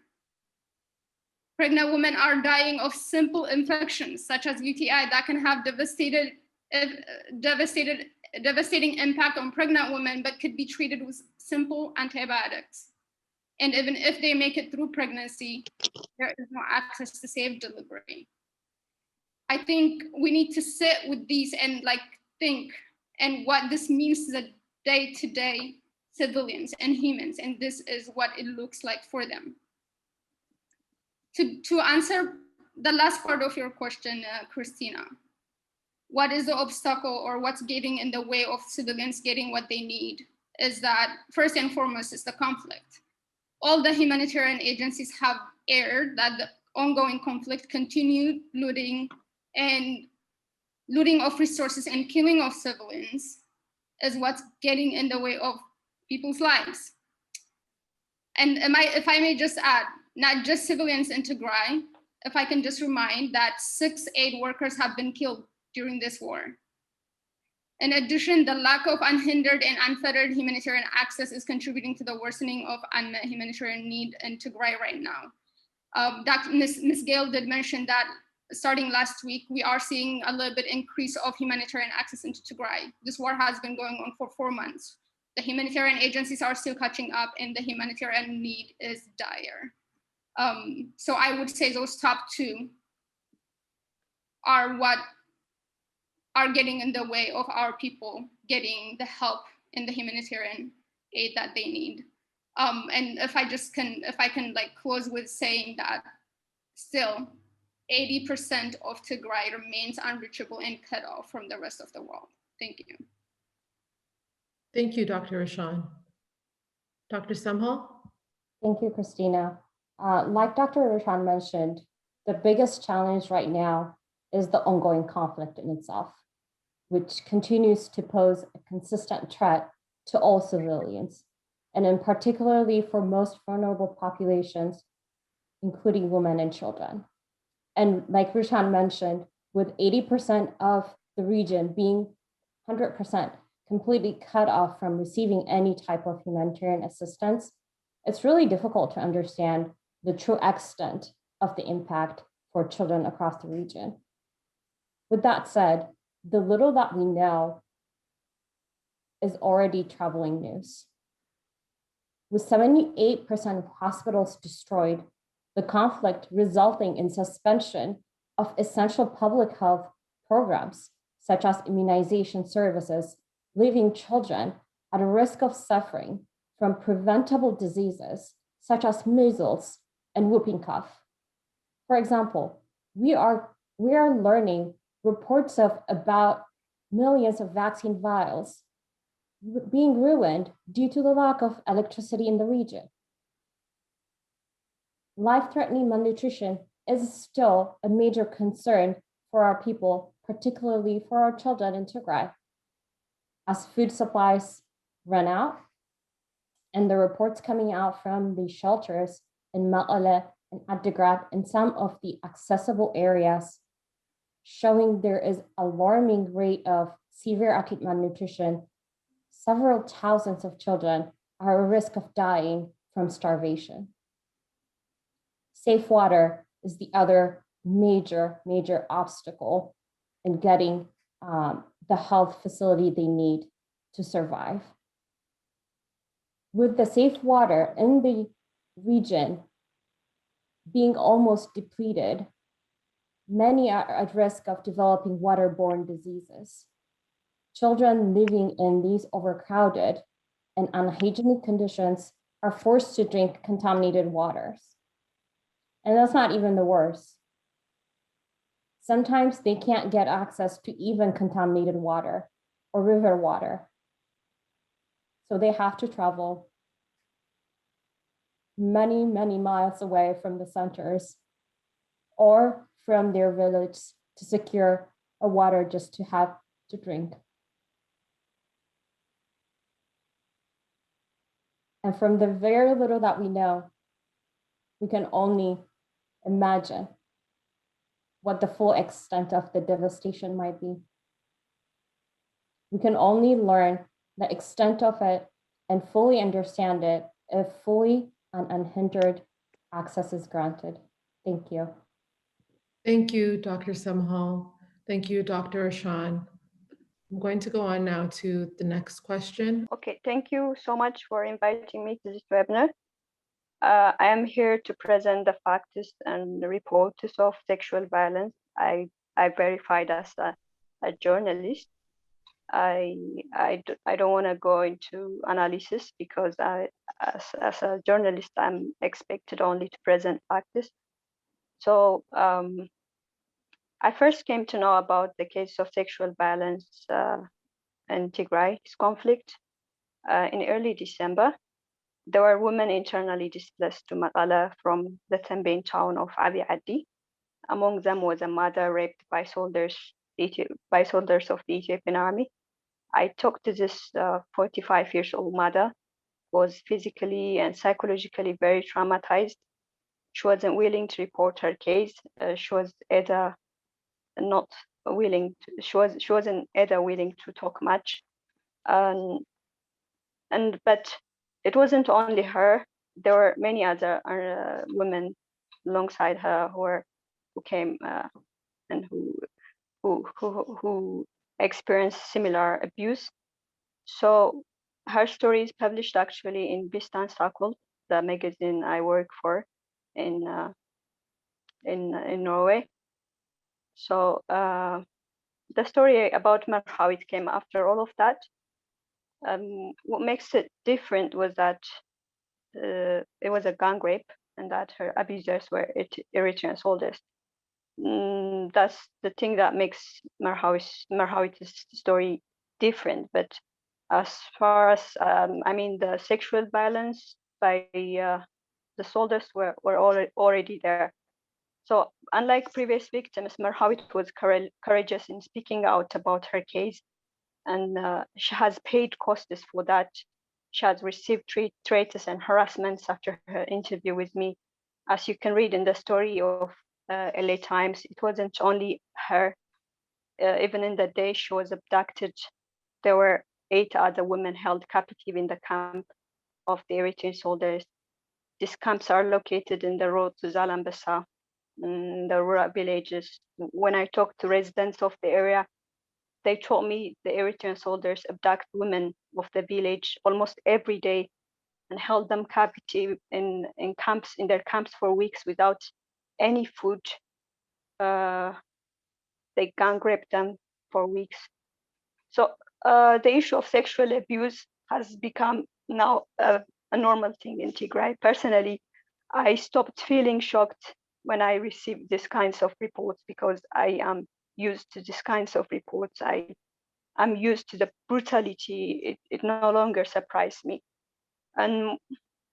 Pregnant women are dying of simple infections such as UTI that can have devastating impact on pregnant women, but could be treated with simple antibiotics. And even if they make it through pregnancy, there is no access to safe delivery. I think we need to sit with these and think and what this means to the day-to-day civilians and humans, and this is what it looks like for them. To answer the last part of your question, Christina, what is the obstacle or what's getting in the way of civilians getting what they need is that first and foremost is the conflict. All the humanitarian agencies have aired that the ongoing conflict, continued looting of resources and killing of civilians is what's getting in the way of people's lives. And if I may just add, not just civilians in Tigray, if I can just remind that 6 aid workers have been killed during this war. In addition, the lack of unhindered and unfettered humanitarian access is contributing to the worsening of unmet humanitarian need in Tigray right now. Ms. Gayle did mention that starting last week, we are seeing a little bit increase of humanitarian access into Tigray. This war has been going on for 4 months. The humanitarian agencies are still catching up and the humanitarian need is dire. So I would say those top 2 are what are getting in the way of our people getting the help and the humanitarian aid that they need. And if I can close with saying that still 80% of Tigray remains unreachable and cut off from the rest of the world. Thank you. Thank you, Dr. Rishan. Dr. Semhal? Thank you, Christina. Like Dr. Rishan mentioned, the biggest challenge right now is the ongoing conflict in itself, which continues to pose a consistent threat to all civilians, and in particularly for most vulnerable populations, including women and children. And like Rishan mentioned, with 80% of the region being 100% completely cut off from receiving any type of humanitarian assistance, it's really difficult to understand the true extent of the impact for children across the region. With that said, the little that we know is already troubling news. With 78% of hospitals destroyed, the conflict resulting in suspension of essential public health programs, such as immunization services, leaving children at a risk of suffering from preventable diseases, such as measles and whooping cough. For example, we are learning reports of about millions of vaccine vials being ruined due to the lack of electricity in the region. Life-threatening malnutrition is still a major concern for our people, particularly for our children in Tigray. As food supplies run out, and the reports coming out from the shelters in Mekelle and Adigrat and some of the accessible areas showing there is alarming rate of severe acute malnutrition, several thousands of children are at risk of dying from starvation. Safe water is the other major obstacle in getting the health facility they need to survive. With the safe water in the region being almost depleted, many are at risk of developing waterborne diseases. Children living in these overcrowded and unhygienic conditions are forced to drink contaminated waters. And that's not even the worst. Sometimes they can't get access to even contaminated water or river water. So they have to travel many, many miles away from the centers or from their village to secure a water just to have to drink. And from the very little that we know, we can only imagine what the full extent of the devastation might be. We can only learn the extent of it and fully understand it if fully and unhindered access is granted. Thank you. Thank you, Dr. Semhal. Thank you, Dr. Rishan. I'm going to go on now to the next question. Okay, thank you so much for inviting me to this webinar. I am here to present the facts and the reports of sexual violence. I verified as a journalist. I don't want to go into analysis because as a journalist, I'm expected only to present facts. So I first came to know about the case of sexual violence in Tigray conflict in early December. There were women internally displaced to Mekelle from the Tembin town of Abiy Adi. Among them was a mother raped by soldiers of the Ethiopian army. I talked to this 45-year-old mother, who was physically and psychologically very traumatized. She wasn't willing to report her case. She was either not willing to, she wasn't either willing to talk much. But it wasn't only her. There were many other women alongside her who came and who experienced similar abuse. So her story is published actually in Bistan Sakul, the magazine I work for in Norway. So the story about Mebrahtu came after all of that. What makes it different was that it was a gang rape and that her abusers were Eritrean soldiers. That's the thing that makes Mebrahtu's story different. But as far as the sexual violence by the soldiers were already there. So unlike previous victims, Mebrahtu was courageous in speaking out about her case, and she has paid costs for that. She has received threats and harassments after her interview with me. As you can read in the story of LA Times, it wasn't only her. Even in the day she was abducted, there were 8 other women held captive in the camp of the Eritrean soldiers. These camps are located in the road to Zalambesa, in the rural villages. When I talked to residents of the area, they told me the Eritrean soldiers abduct women of the village almost every day and held them captive in their camps for weeks without any food. They gang raped them for weeks. So the issue of sexual abuse has become now a normal thing in Tigray. Personally, I stopped feeling shocked when I received these kinds of reports because I am used to these kinds of reports. I'm used to the brutality. It no longer surprised me. And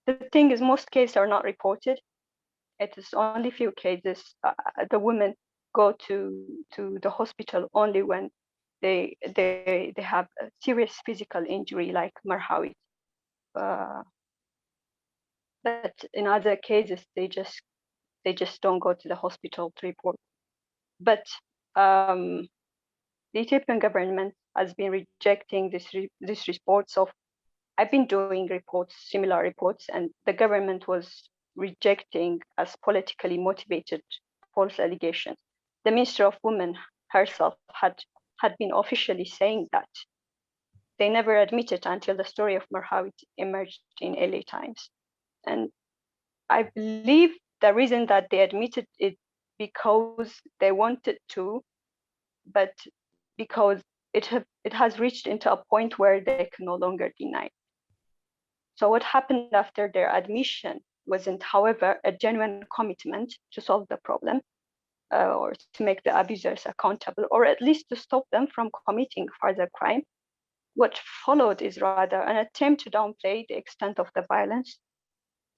the thing is, most cases are not reported. It is only few cases. The women go to the hospital only when they have a serious physical injury like Mebrahtu. But in other cases, they just don't go to the hospital to report. But the Ethiopian government has been rejecting these reports of. I've been doing similar reports, and the government was rejecting as politically motivated false allegations. The Minister of Women herself had been officially saying that they never admitted until the story of Mebrahtu emerged in LA Times. And I believe the reason that they admitted it because they wanted to, but because it has reached into a point where they can no longer deny it. So what happened after their admission wasn't, however, a genuine commitment to solve the problem or to make the abusers accountable, or at least to stop them from committing further crime. What followed is rather an attempt to downplay the extent of the violence.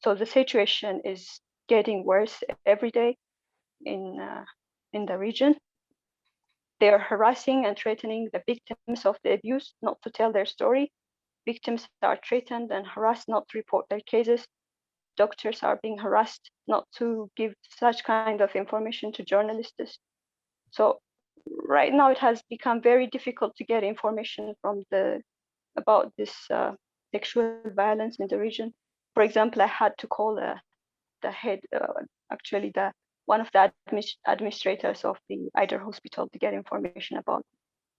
So the situation is getting worse every day in the region. They are harassing and threatening the victims of the abuse not to tell their story. Victims are threatened and harassed not to report their cases. Doctors are being harassed not to give such kind of information to journalists. So right now it has become very difficult to get information from about this sexual violence in the region. For example, I had to call the head, one of the administrators of the Eider Hospital to get information about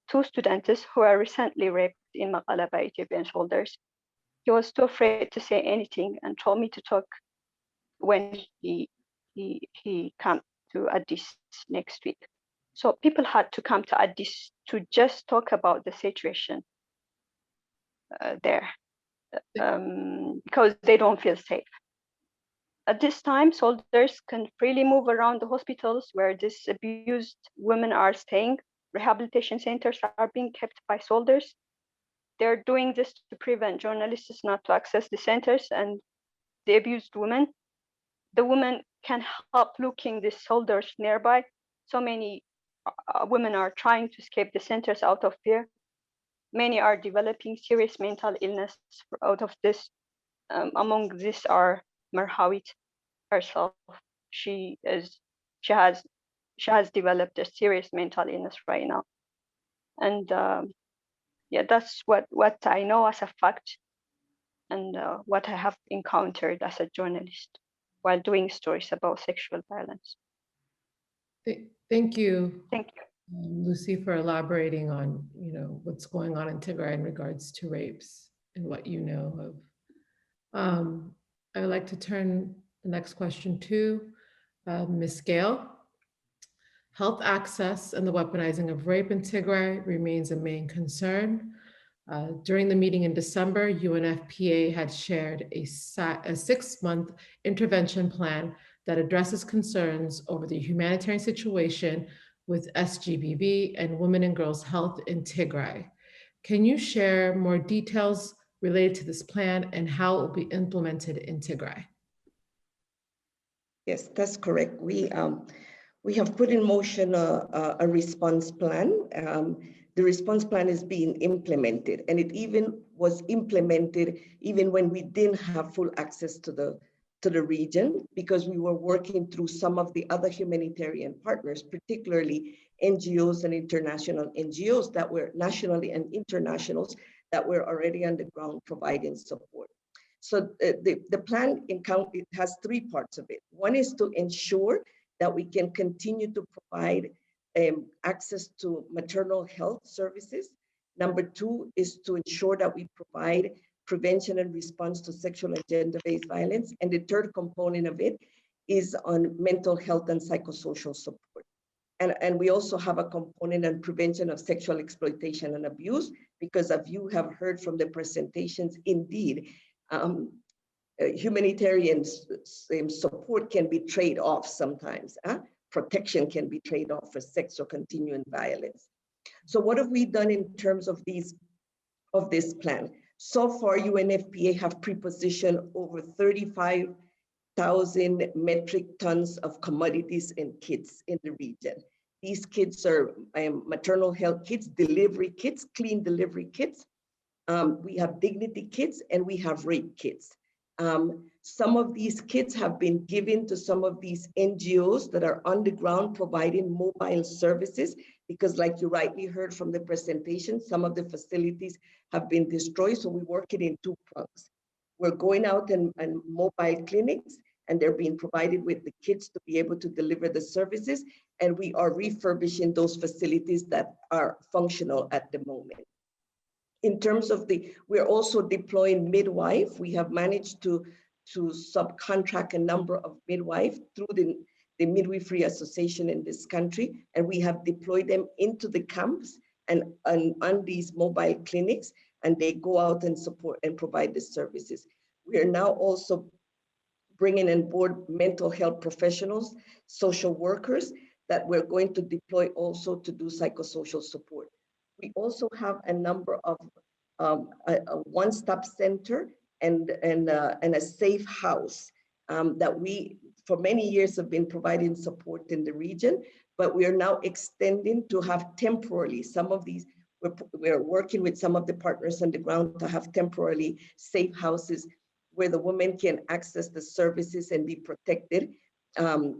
2 students who were recently raped in Maqala by Ethiopian soldiers. He was too afraid to say anything and told me to talk when he came to Addis next week. So people had to come to Addis to just talk about the situation there because they don't feel safe. At this time, soldiers can freely move around the hospitals where these abused women are staying. Rehabilitation centers are being kept by soldiers. They're doing this to prevent journalists not to access the centers and the abused women. The women can help looking the soldiers nearby. So many women are trying to escape the centers out of fear. Many are developing serious mental illness out of this. Among these are Mebrahtu herself. She has developed a serious mental illness right now, and yeah, that's what I know as a fact, and what I have encountered as a journalist while doing stories about sexual violence. Thank you. Thank you. Lucy, for elaborating on what's going on in Tigray in regards to rapes and what you know of. I would like to turn the next question to Ms. Gayle. Health access and the weaponizing of rape in Tigray remains a main concern. During the meeting in December, UNFPA had shared a 6-month intervention plan that addresses concerns over the humanitarian situation with SGBV and women and girls' health in Tigray. Can you share more details related to this plan and how it will be implemented in Tigray? Yes, that's correct. We have put in motion a response plan. The response plan is being implemented, and it even was implemented even when we didn't have full access to the region, because we were working through some of the other humanitarian partners, particularly NGOs and international NGOs that were nationally and internationals that were already on the ground providing support. So the plan it has 3 parts of it. One is to ensure that we can continue to provide access to maternal health services. Number 2 is to ensure that we provide prevention and response to sexual and gender-based violence. And the 3rd component of it is on mental health and psychosocial support. And we also have a component on prevention of sexual exploitation and abuse, because as you have heard from the presentations, indeed, humanitarian support can be trade off sometimes. Protection can be trade off for sex or continuing violence. So what have we done in terms of this plan? So far, UNFPA have pre-positioned over 35,000 metric tons of commodities and kits in the region. These kits are maternal health kits, delivery kits, clean delivery kits. We have dignity kits and we have rape kits. Some of these kits have been given to some of these NGOs that are on the ground providing mobile services, because like you rightly heard from the presentation, some of the facilities have been destroyed. So we work it in 2 prongs. We're going out and mobile clinics, and they're being provided with the kits to be able to deliver the services. And we are refurbishing those facilities that are functional at the moment. In terms of we're also deploying midwife. We have managed to subcontract a number of midwives through the Midwifery Association in this country, and we have deployed them into the camps and on these mobile clinics, and they go out and support and provide the services. We are now also bringing on board mental health professionals, social workers that we're going to deploy also to do psychosocial support. We also have a number of a one-stop center and a safe house that we, for many years, have been providing support in the region, but we are now extending to have temporarily some of these. We're working with some of the partners on the ground to have temporarily safe houses where the women can access the services and be protected while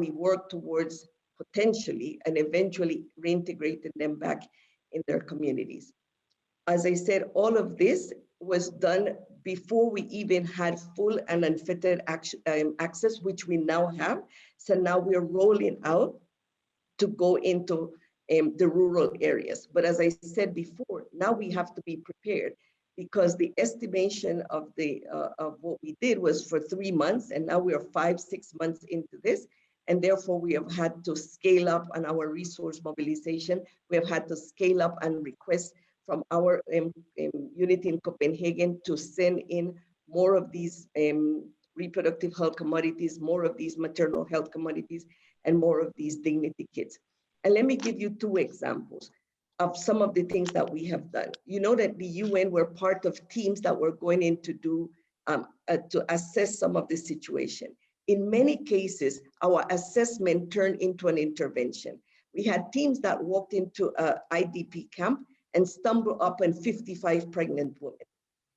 we work towards potentially and eventually reintegrating them back in their communities. As I said, all of this was done before we even had full and unfettered access, which we now have. So now we're rolling out to go into the rural areas. But as I said before, now we have to be prepared, because the estimation of what we did was for 3 months, and now we are 5-6 months into this. And therefore, we have had to scale up on our resource mobilization. We have had to scale up and request from our unit in Copenhagen to send in more of these reproductive health commodities, more of these maternal health commodities, and more of these dignity kits. And let me give you 2 examples of some of the things that we have done. You know that the UN were part of teams that were going in to do, to assess some of the situation. In many cases, our assessment turned into an intervention. We had teams that walked into an IDP camp and stumbled upon 55 pregnant women.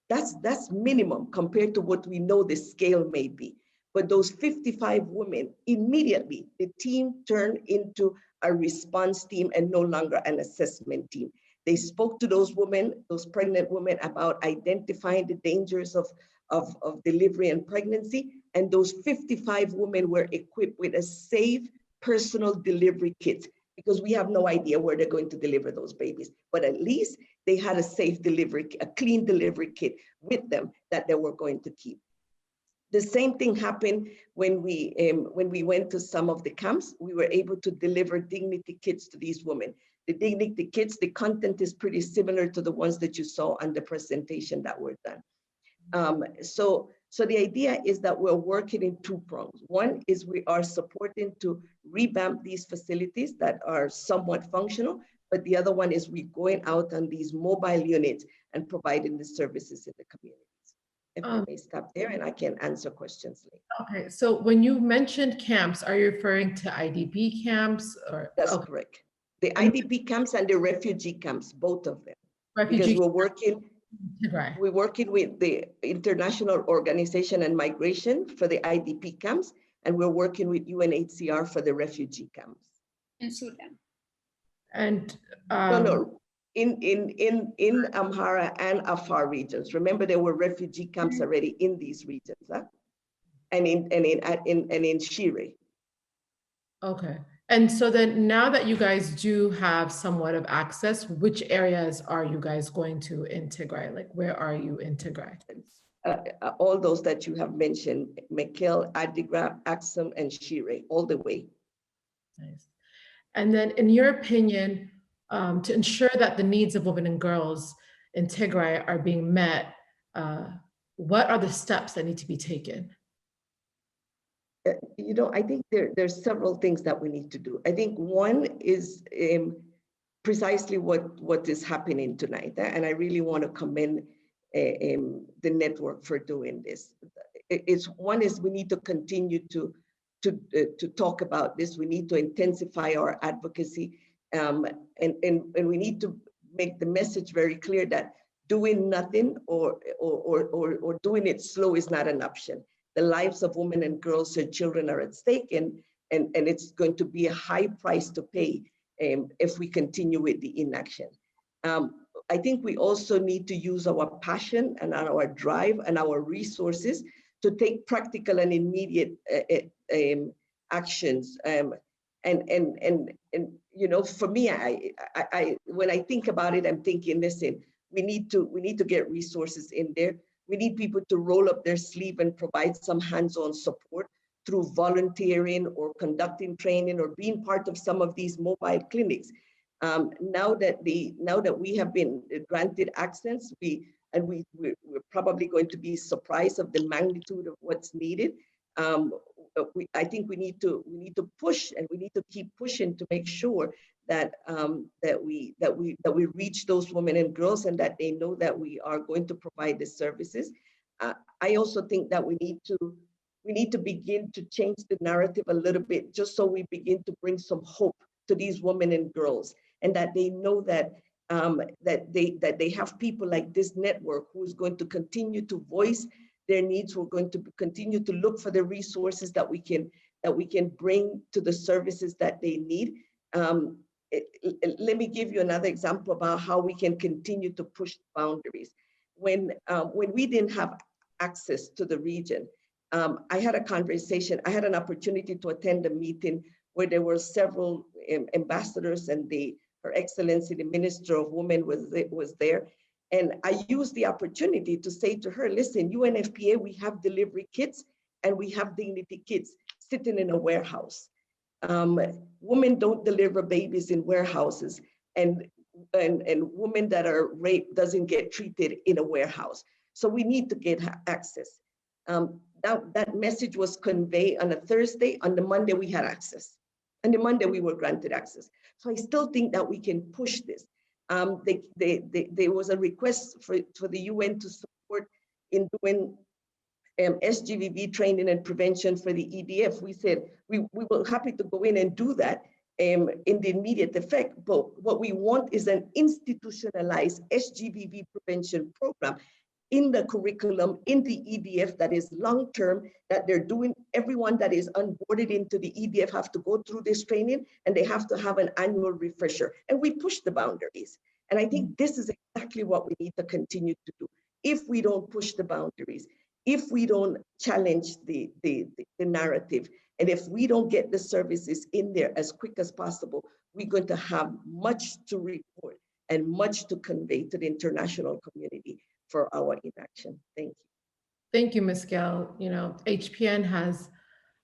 That's minimum compared to what we know the scale may be. But those 55 women, immediately, the team turned into a response team and no longer an assessment team. They spoke to those women, those pregnant women, about identifying the dangers of delivery and pregnancy. And those 55 women were equipped with a safe personal delivery kit, because we have no idea where they're going to deliver those babies. But at least they had a safe delivery, a clean delivery kit with them that they were going to keep. The same thing happened when we went to some of the camps. We were able to deliver dignity kits to these women. The dignity kits, the content is pretty similar to the ones that you saw on the presentation that were done. So the idea is that we're working in 2 prongs. One is we are supporting to revamp these facilities that are somewhat functional, but the other one is we're going out on these mobile units and providing the services in the communities. If I may stop there, and I can answer questions later. Okay, so when you mentioned camps, are you referring to IDP camps? Or That's correct. The IDP camps and the refugee camps, both of them. Because we're working with the International Organization and Migration for the IDP camps, and we're working with UNHCR for the refugee camps. In Sudan. And no. In Amhara and Afar regions. Remember, there were refugee camps already in these regions, huh? and in Shire. Okay. And so then now that you guys do have somewhat of access, which areas are you guys going to integrate? Like, where are you integrating? All those that you have mentioned, Mekelle, Adigra, Axum, and Shire, all the way. Nice. And then in your opinion, to ensure that the needs of women and girls in Tigray are being met, what are the steps that need to be taken? I think there's several things that we need to do. I think one is precisely what is happening tonight, and I really want to commend the network for doing this. One is we need to continue to talk about this. We need to intensify our advocacy, and we need to make the message very clear that doing nothing or doing it slow is not an option. The lives of women and girls and children are at stake, and it's going to be a high price to pay if we continue with the inaction. I think we also need to use our passion and our drive and our resources to take practical and immediate actions. And you know, for me, when I think about it, I'm thinking, listen, we need to get resources in there. We need people to roll up their sleeve and provide some hands-on support through volunteering or conducting training or being part of some of these mobile clinics. Now that we have been granted access, we're probably going to be surprised of the magnitude of what's needed. I think we need to push, and we need to keep pushing to make sure that we reach those women and girls, and that they know that we are going to provide the services. I also think that we need to begin to change the narrative a little bit, just so we begin to bring some hope to these women and girls, and that they know that they have people like this network who is going to continue to voice their needs. We're going to continue to look for the resources that we can bring to the services that they need. Let me give you another example about how we can continue to push boundaries. When we didn't have access to the region, I had a conversation. I had an opportunity to attend a meeting where there were several ambassadors, and Her Excellency, the Minister of Women was there. And I used the opportunity to say to her, listen, UNFPA, we have delivery kits and we have dignity kits sitting in a warehouse. Women don't deliver babies in warehouses, and women that are raped doesn't get treated in a warehouse. So we need to get access. That message was conveyed on a Thursday. On the Monday, we had access. On the Monday, we were granted access. So I still think that we can push this. There was a request for the UN to support in doing SGVB training and prevention for the EDF. We said we were happy to go in and do that in the immediate effect, but what we want is an institutionalized SGVB prevention program in the curriculum, in the EDF, that is long-term, that they're doing. Everyone that is onboarded into the EDF have to go through this training, and they have to have an annual refresher. And we push the boundaries. And I think this is exactly what we need to continue to do. If we don't push the boundaries, if we don't challenge the narrative, and if we don't get the services in there as quick as possible, we're going to have much to report and much to convey to the international community for our inaction. Thank you. Thank you, Ms. Gayle. You know, HPN has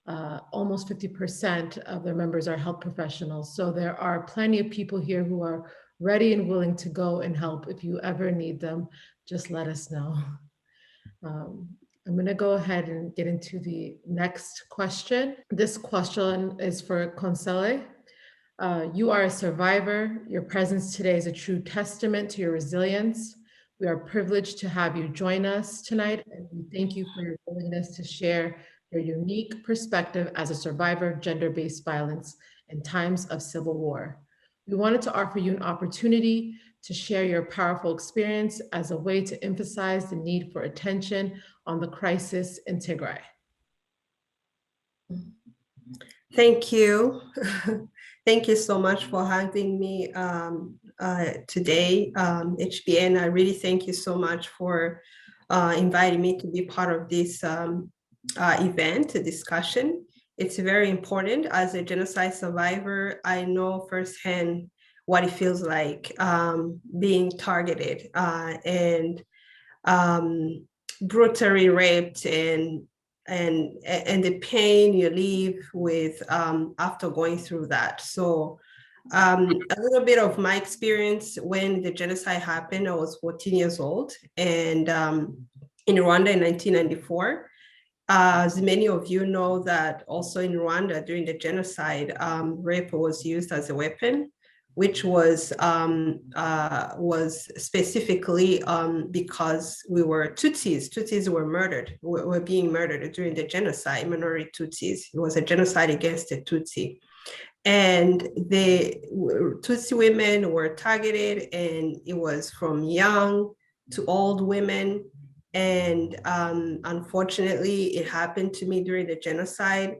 almost 50% of their members are health professionals. So there are plenty of people here who are ready and willing to go and help. If you ever need them, just let us know. I'm going to go ahead and get into the next question. This question is for Consolee. You are a survivor. Your presence today is a true testament to your resilience. We are privileged to have you join us tonight, and we thank you for your willingness to share your unique perspective as a survivor of gender-based violence in times of civil war. We wanted to offer you an opportunity to share your powerful experience as a way to emphasize the need for attention on the crisis in Tigray. Thank you. Thank you so much for having me today, HPN. I really thank you so much for inviting me to be part of this event, a discussion. It's very important. As a genocide survivor, I know firsthand what it feels like being targeted and brutally raped, and the pain you live with after going through that. So a little bit of my experience: when the genocide happened, I was 14 years old, and in Rwanda in 1994. As many of you know, that also in Rwanda during the genocide, rape was used as a weapon, which was specifically because we were Tutsis. Tutsis were murdered, were being murdered during the genocide, minority Tutsis. It was a genocide against the Tutsi. And the Tutsi women were targeted, and it was from young to old women. And unfortunately, it happened to me during the genocide.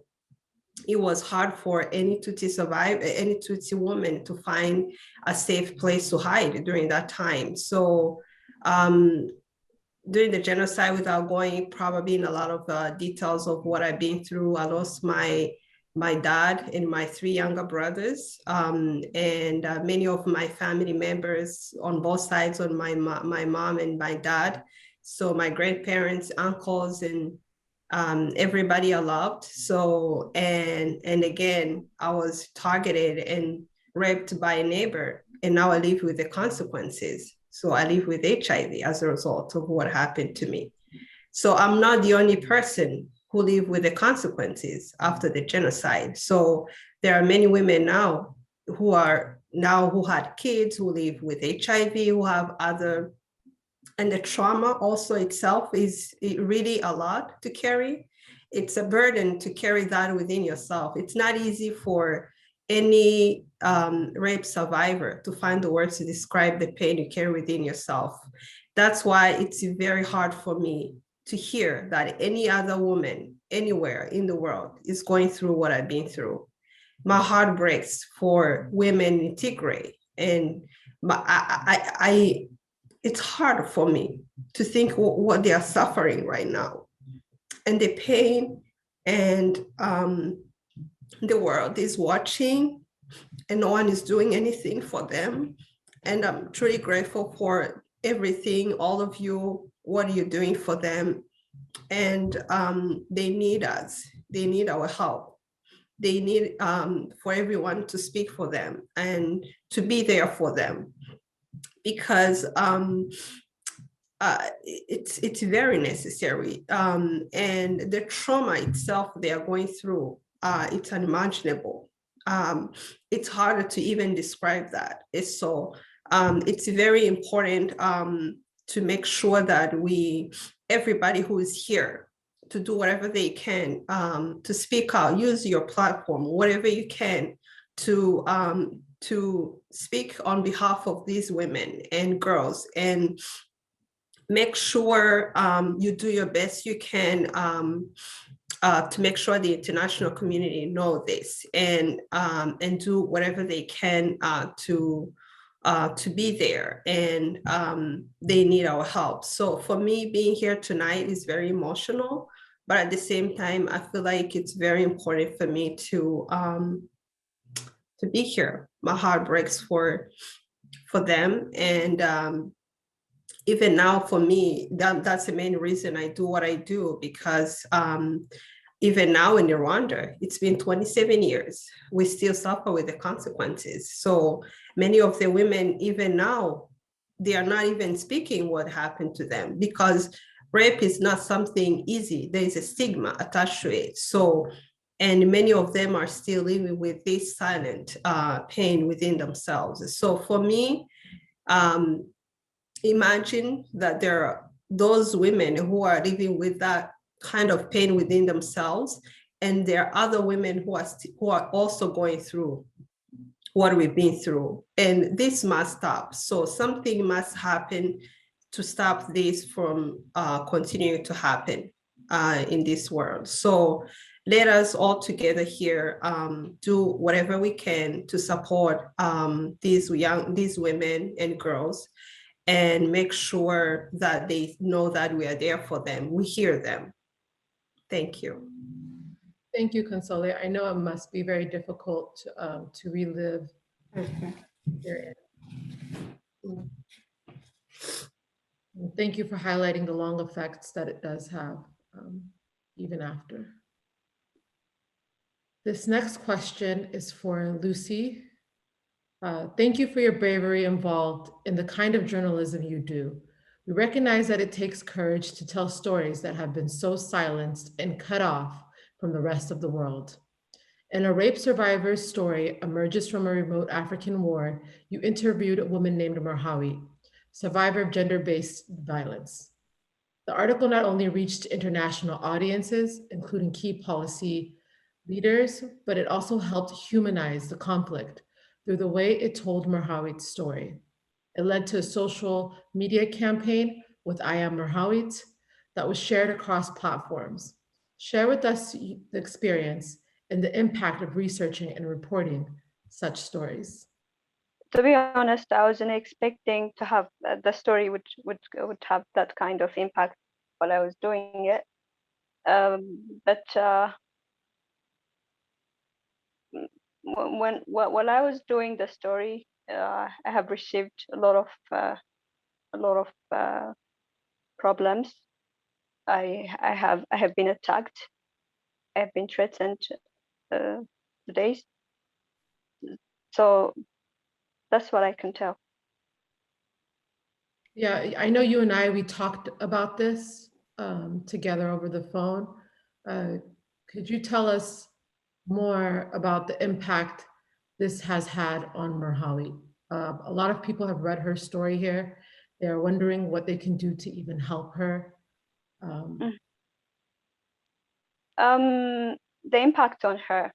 It was hard for any Tutsi woman to find a safe place to hide during that time. So during the genocide, without going probably in a lot of details of what I've been through, I lost my my dad and my 3 younger brothers, and many of my family members on both sides, on my mom and my dad. So my grandparents, uncles, and everybody I loved. So, and again, I was targeted and raped by a neighbor, and now I live with the consequences. So I live with HIV as a result of what happened to me. So I'm not the only person who live with the consequences after the genocide. So there are many women now who had kids, who live with HIV, who have other, and the trauma also itself is really a lot to carry. It's a burden to carry that within yourself. It's not easy for any rape survivor to find the words to describe the pain you carry within yourself. That's why it's very hard for me to hear that any other woman anywhere in the world is going through what I've been through. My heart breaks for women in Tigray, and it's hard for me to think what they are suffering right now, and the pain, and the world is watching, and no one is doing anything for them. And I'm truly grateful for everything, all of you, what you're doing for them. And they need us. They need our help. They need for everyone to speak for them and to be there for them, because it's very necessary. And the trauma itself they are going through, it's unimaginable. It's harder to even describe that. It's very important to make sure that everybody who is here, to do whatever they can to speak out, use your platform, whatever you can to speak on behalf of these women and girls, and make sure you do your best you can to make sure the international community know this, and do whatever they can to be there. And they need our help. So for me, being here tonight is very emotional, but at the same time, I feel like it's very important for me to be here. My heart breaks for them, and even now for me, that's the main reason I do what I do, because even now in Rwanda, it's been 27 years, we still suffer with the consequences. So many of the women, even now, they are not even speaking what happened to them, because rape is not something easy. There is a stigma attached to it. So, and many of them are still living with this silent pain within themselves. So for me, imagine that there are those women who are living with that kind of pain within themselves, and there are other women who are also going through what we've been through, and this must stop. So something must happen to stop this from continuing to happen in this world. So let us all together here do whatever we can to support these women and girls, and make sure that they know that we are there for them. We hear them. Thank you. Thank you, Consolee. I know it must be very difficult to relive your end. Thank you for highlighting the long effects that it does have, even after. This next question is for Lucy. Thank you for your bravery involved in the kind of journalism you do. We recognize that it takes courage to tell stories that have been so silenced and cut off from the rest of the world. In a rape survivor's story emerges from a remote African war, you interviewed a woman named Mebrahtu, survivor of gender-based violence. The article not only reached international audiences, including key policy leaders, but it also helped humanize the conflict through the way it told Mebrahtu's story. It led to a social media campaign with I Am Mebrahtu that was shared across platforms. Share with us the experience and the impact of researching and reporting such stories. To be honest, I wasn't expecting to have the story would have that kind of impact while I was doing it. But while I was doing the story, I have received a lot of problems. I have been attacked. I have been threatened today. So that's what I can tell. Yeah, I know you and we talked about this together over the phone. Could you tell us more about the impact this has had on Mebrahtu? A lot of people have read her story here. They're wondering what they can do to even help her. The impact on her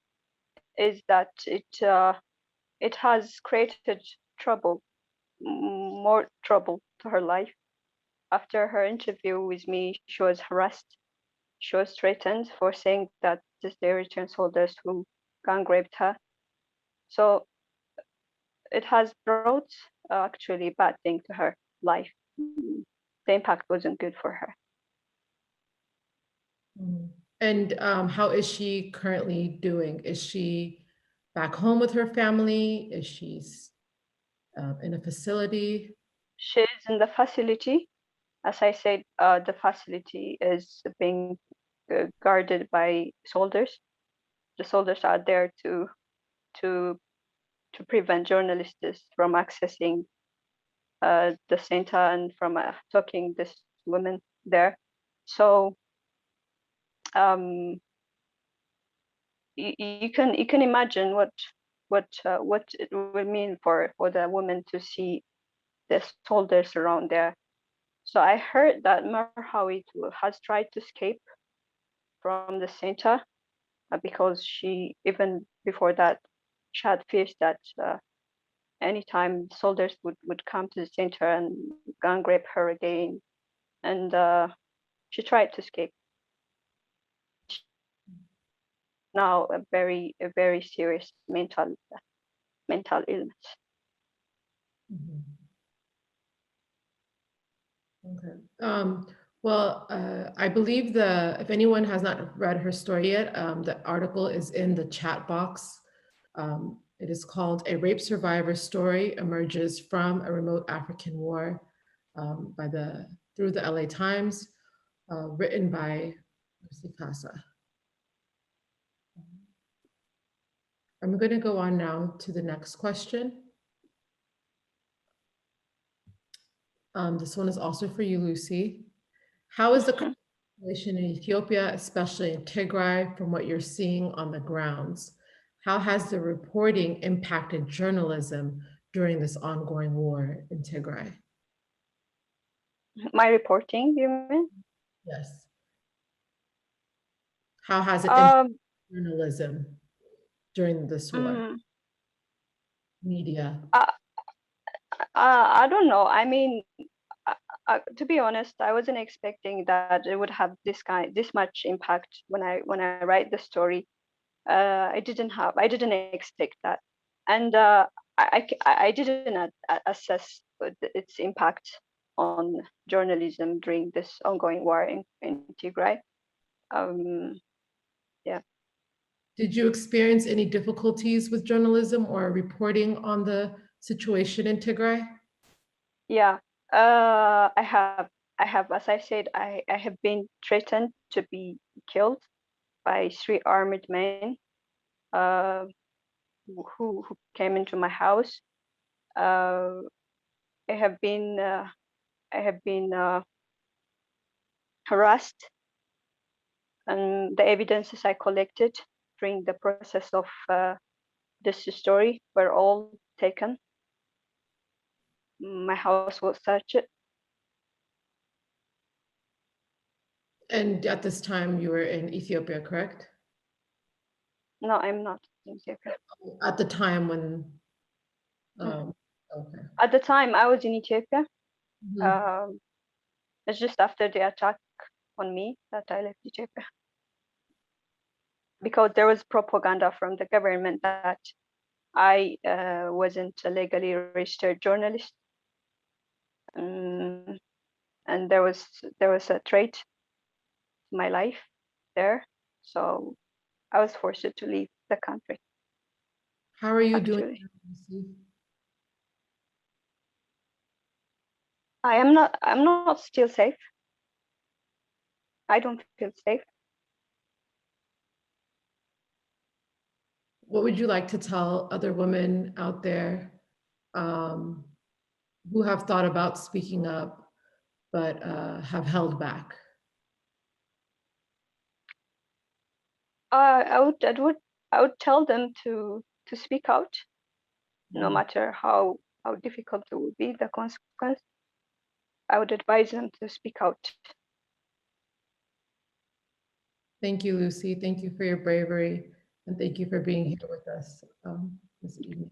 is that it has created trouble, more trouble to her life. After her interview with me, she was harassed. She was threatened for saying that the Eritrean soldiers who gang raped her. So it has brought actually bad thing to her life. The impact wasn't good for her. And how is she currently doing? Is she back home with her family? Is she in a facility? She's in the facility. As I said, the facility is being guarded by soldiers. The soldiers are there to prevent journalists from accessing the center and from talking this women there. So you can imagine what it will mean for the women to see the soldiers around there. So I heard that Mebrahtu has tried to escape from the center because she, even before that, she had fears that anytime soldiers would come to the center and gang rape her again, and she tried to escape. Now a very serious mental illness. Okay. Well, I believe if anyone has not read her story yet, the article is in the chat box. It is called "A Rape Survivor's Story Emerges from a Remote African War" through the LA Times, written by Kassa. I'm going to go on now to the next question. This one is also for you, Lucy. How is the situation in Ethiopia, especially in Tigray, from what you're seeing on the grounds? How has the reporting impacted journalism during this ongoing war in Tigray? My reporting, you mean? Yes. How has it impacted journalism during this war? Media. I don't know. I mean, to be honest, I wasn't expecting that it would have this much impact when I write the story. I didn't expect that, and I didn't assess its impact on journalism during this ongoing war in Tigray. Yeah. Did you experience any difficulties with journalism or reporting on the situation in Tigray? Yeah, I have, as I said, I have been threatened to be killed by 3 armed men who came into my house. I have been harassed, and the evidences I collected during the process of this story were all taken. My house was searched. And at this time you were in Ethiopia, correct? No, I'm not in Ethiopia. At the time when, okay. At the time I was in Ethiopia. It's just after the attack on me that I left Ethiopia. Because there was propaganda from the government that I wasn't a legally registered journalist. And there was a threat to my life there. So I was forced to leave the country. How are you actually. doing, Lucy? I'm not still safe. I don't feel safe. What would you like to tell other women out there who have thought about speaking up but have held back? I would tell them to speak out, no matter how difficult it would be, the consequence. I would advise them to speak out. Thank you, Lucy. Thank you for your bravery, and thank you for being here with us this evening.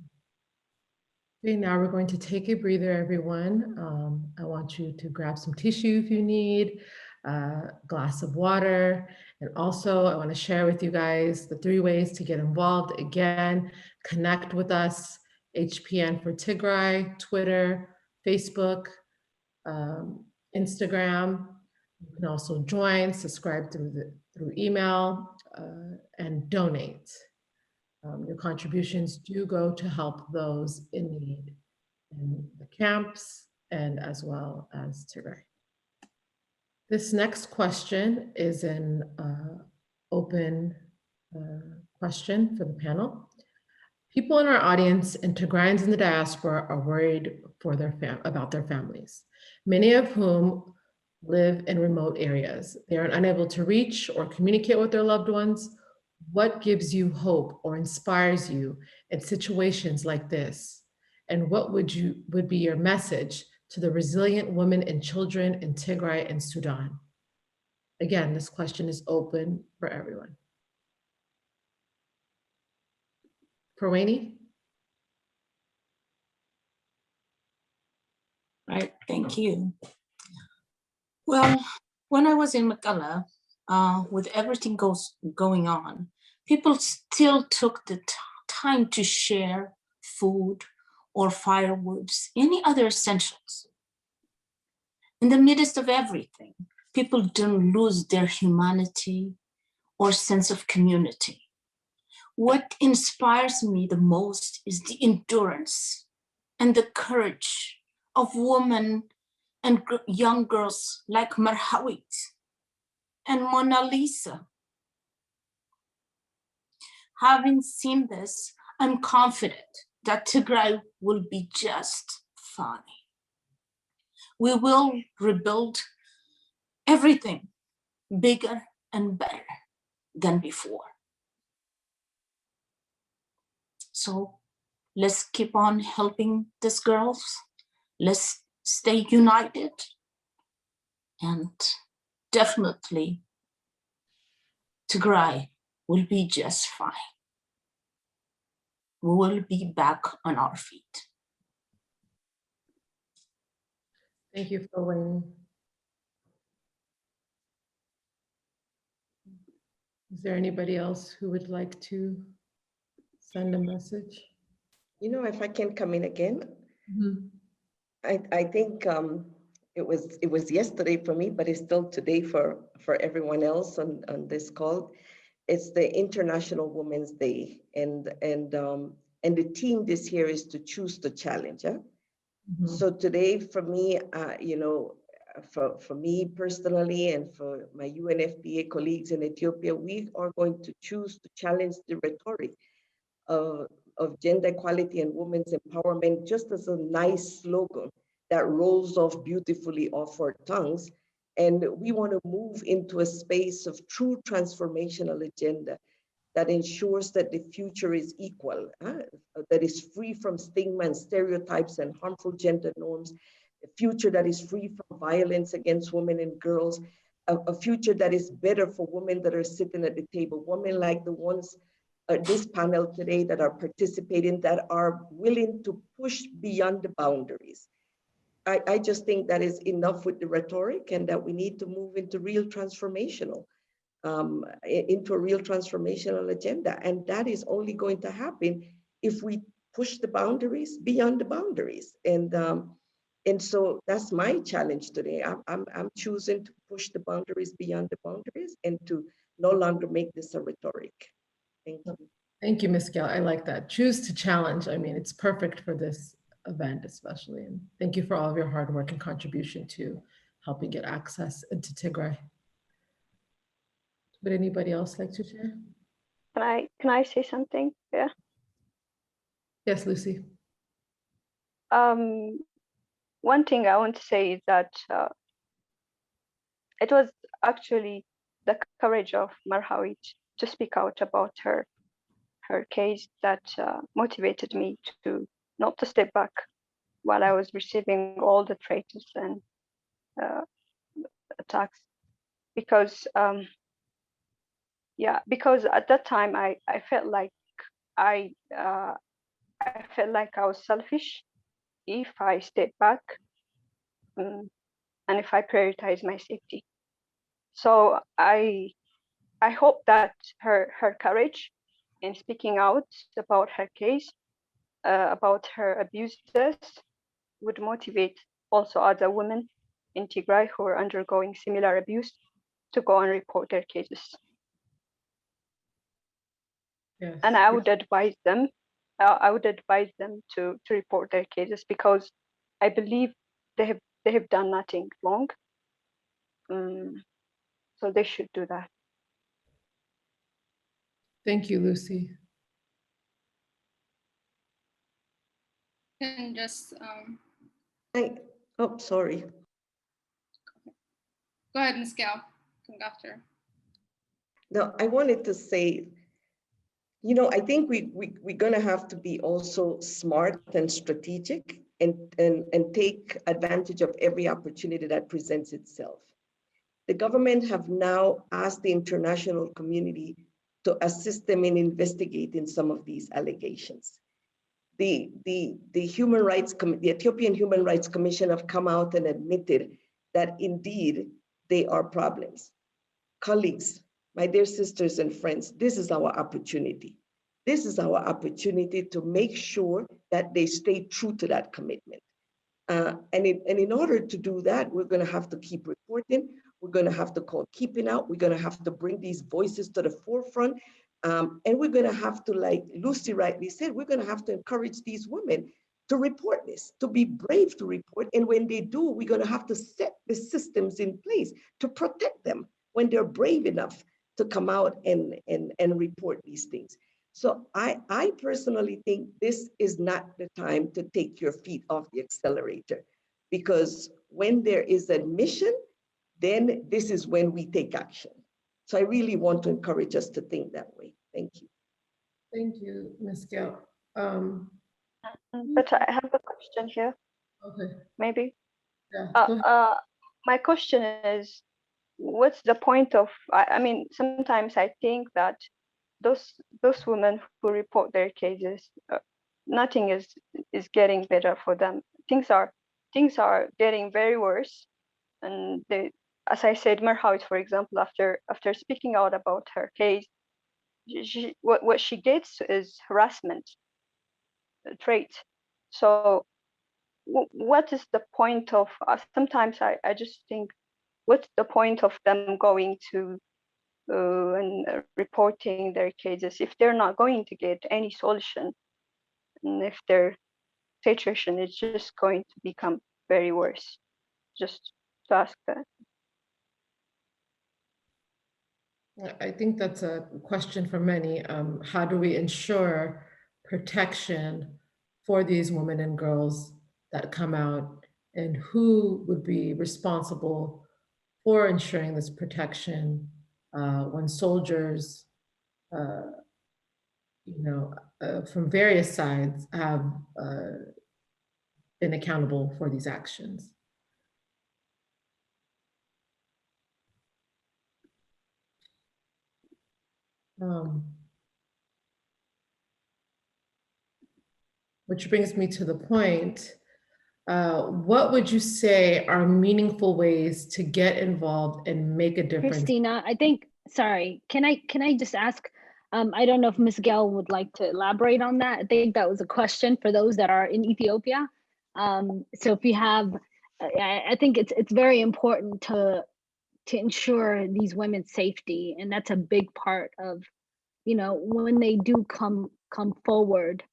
Okay, now we're going to take a breather, everyone. I want you to grab some tissue if you need, a glass of water, and also I want to share with you guys the 3 ways to get involved. Again, connect with us, HPN for Tigray, Twitter, Facebook, Instagram. You can also join, subscribe through email, and donate. Your contributions do go to help those in need in the camps and as well as Tigray. This next question is an open question for the panel. People in our audience and Tigrayans in the diaspora are worried for about their families, many of whom live in remote areas. They are unable to reach or communicate with their loved ones. What gives you hope or inspires you in situations like this? And what would be your message to the resilient women and children in Tigray and Sudan? Again, this question is open for everyone. Freweini? Right, thank you. Well, when I was in Mekelle, with everything going on, people still took the time to share food or firewoods, any other essentials. In the midst of everything, people didn't lose their humanity or sense of community. What inspires me the most is the endurance and the courage of women and young girls like Mebrahtu and Mona Lisa. Having seen this, I'm confident that Tigray will be just fine. We will rebuild everything bigger and better than before. So let's keep on helping these girls. Let's stay united, and definitely Tigray will be just fine. We will be back on our feet. Thank you, Freweini. Is there anybody else who would like to send a message? You know, if I can come in again, I think it was yesterday for me, but it's still today for everyone else on this call. It's the International Women's Day, and the theme this year is to choose the challenge. Yeah? So today, for me, you know, for me personally, and for my UNFPA colleagues in Ethiopia, we are going to choose to challenge the rhetoric of gender equality and women's empowerment, just as a nice slogan that rolls off beautifully off our tongues. And we want to move into a space of true transformational agenda that ensures that the future is equal, that is free from stigma and stereotypes and harmful gender norms, a future that is free from violence against women and girls, a future that is better for women that are sitting at the table, women like the ones this panel today that are participating, that are willing to push beyond the boundaries. I just think that is enough with the rhetoric, and that we need to move into real transformational, into a real transformational agenda. And that is only going to happen if we push the boundaries beyond the boundaries. And so that's my challenge today. I'm choosing to push the boundaries beyond the boundaries and to no longer make this a rhetoric. Thank you. Thank you, Ms. Gayle. I like that. Choose to challenge. I mean, it's perfect for this event, especially. And thank you for all of your hard work and contribution to helping get access into Tigray. Would anybody else like to share? Can I say something? Yeah. Yes, Lucy. One thing I want to say is that it was actually the courage of Marhawit to speak out about her case that motivated me to not to step back while I was receiving all the threats and attacks, because because at that time I felt like I felt like I was selfish if I step back and if I prioritize my safety. So I hope that her courage in speaking out about her case, about her abuses, would motivate also other women in Tigray who are undergoing similar abuse to go and report their cases. Yes. And I would advise them. To report their cases, because I believe they have done nothing wrong. So they should do that. Thank you, Lucy. And just sorry. Go ahead, Ms. Gayle. Come after. No, I wanted to say, I think we're going to have to be also smart and strategic and take advantage of every opportunity that presents itself. The government have now asked the international community to assist them in investigating some of these allegations. The Ethiopian Human Rights Commission have come out and admitted that indeed they are problems. Colleagues, my dear sisters and friends, this is our opportunity. This is our opportunity to make sure that they stay true to that commitment. And in order to do that, we're going to have to keep reporting. We're going to have to call keeping out. We're going to have to bring these voices to the forefront. And we're going to have to, like Lucy rightly said, we're going to have to encourage these women to report this, to be brave to report. And when they do, we're going to have to set the systems in place to protect them when they're brave enough to come out and report these things. So I personally think this is not the time to take your feet off the accelerator, because when there is admission, then this is when we take action. So I really want to encourage us to think that way. Thank you. Thank you, Ms. Gayle. But I have a question here. Okay. Maybe. Yeah. My question is, what's the point of? I mean, sometimes I think that those women who report their cases, nothing is getting better for them. Things are getting very worse, and as I said, Marhawit, for example, after speaking out about her case, what she gets is harassment trait. So what is the point of? Sometimes I just think, what's the point of them going to and reporting their cases if they're not going to get any solution, and if their situation is just going to become very worse? Just to ask that. I think that's a question for many. How do we ensure protection for these women and girls that come out, and who would be responsible for ensuring this protection when soldiers, from various sides have been accountable for these actions? Which brings me to the point, what would you say are meaningful ways to get involved and make a difference? Christina, I think, sorry, can I just ask, I don't know if Ms. Gayle would like to elaborate on that. I think that was a question for those that are in Ethiopia. So if you have, I think it's very important to ensure these women's safety, and that's a big part of when they do come forward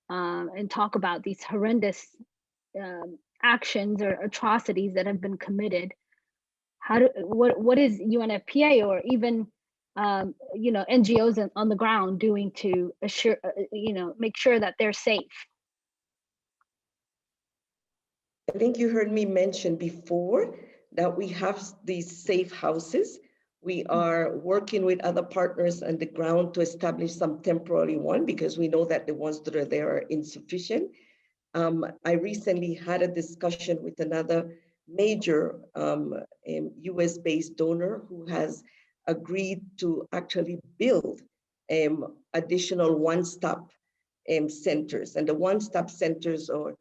and talk about these horrendous actions or atrocities that have been committed, what is UNFPA or even NGOs on the ground doing to assure make sure that they're safe? I think you heard me mention before that we have these safe houses. We are working with other partners on the ground to establish some temporary one because we know that the ones that are there are insufficient. I recently had a discussion with another major US-based donor who has agreed to actually build additional one-stop centers. And the one-stop centers are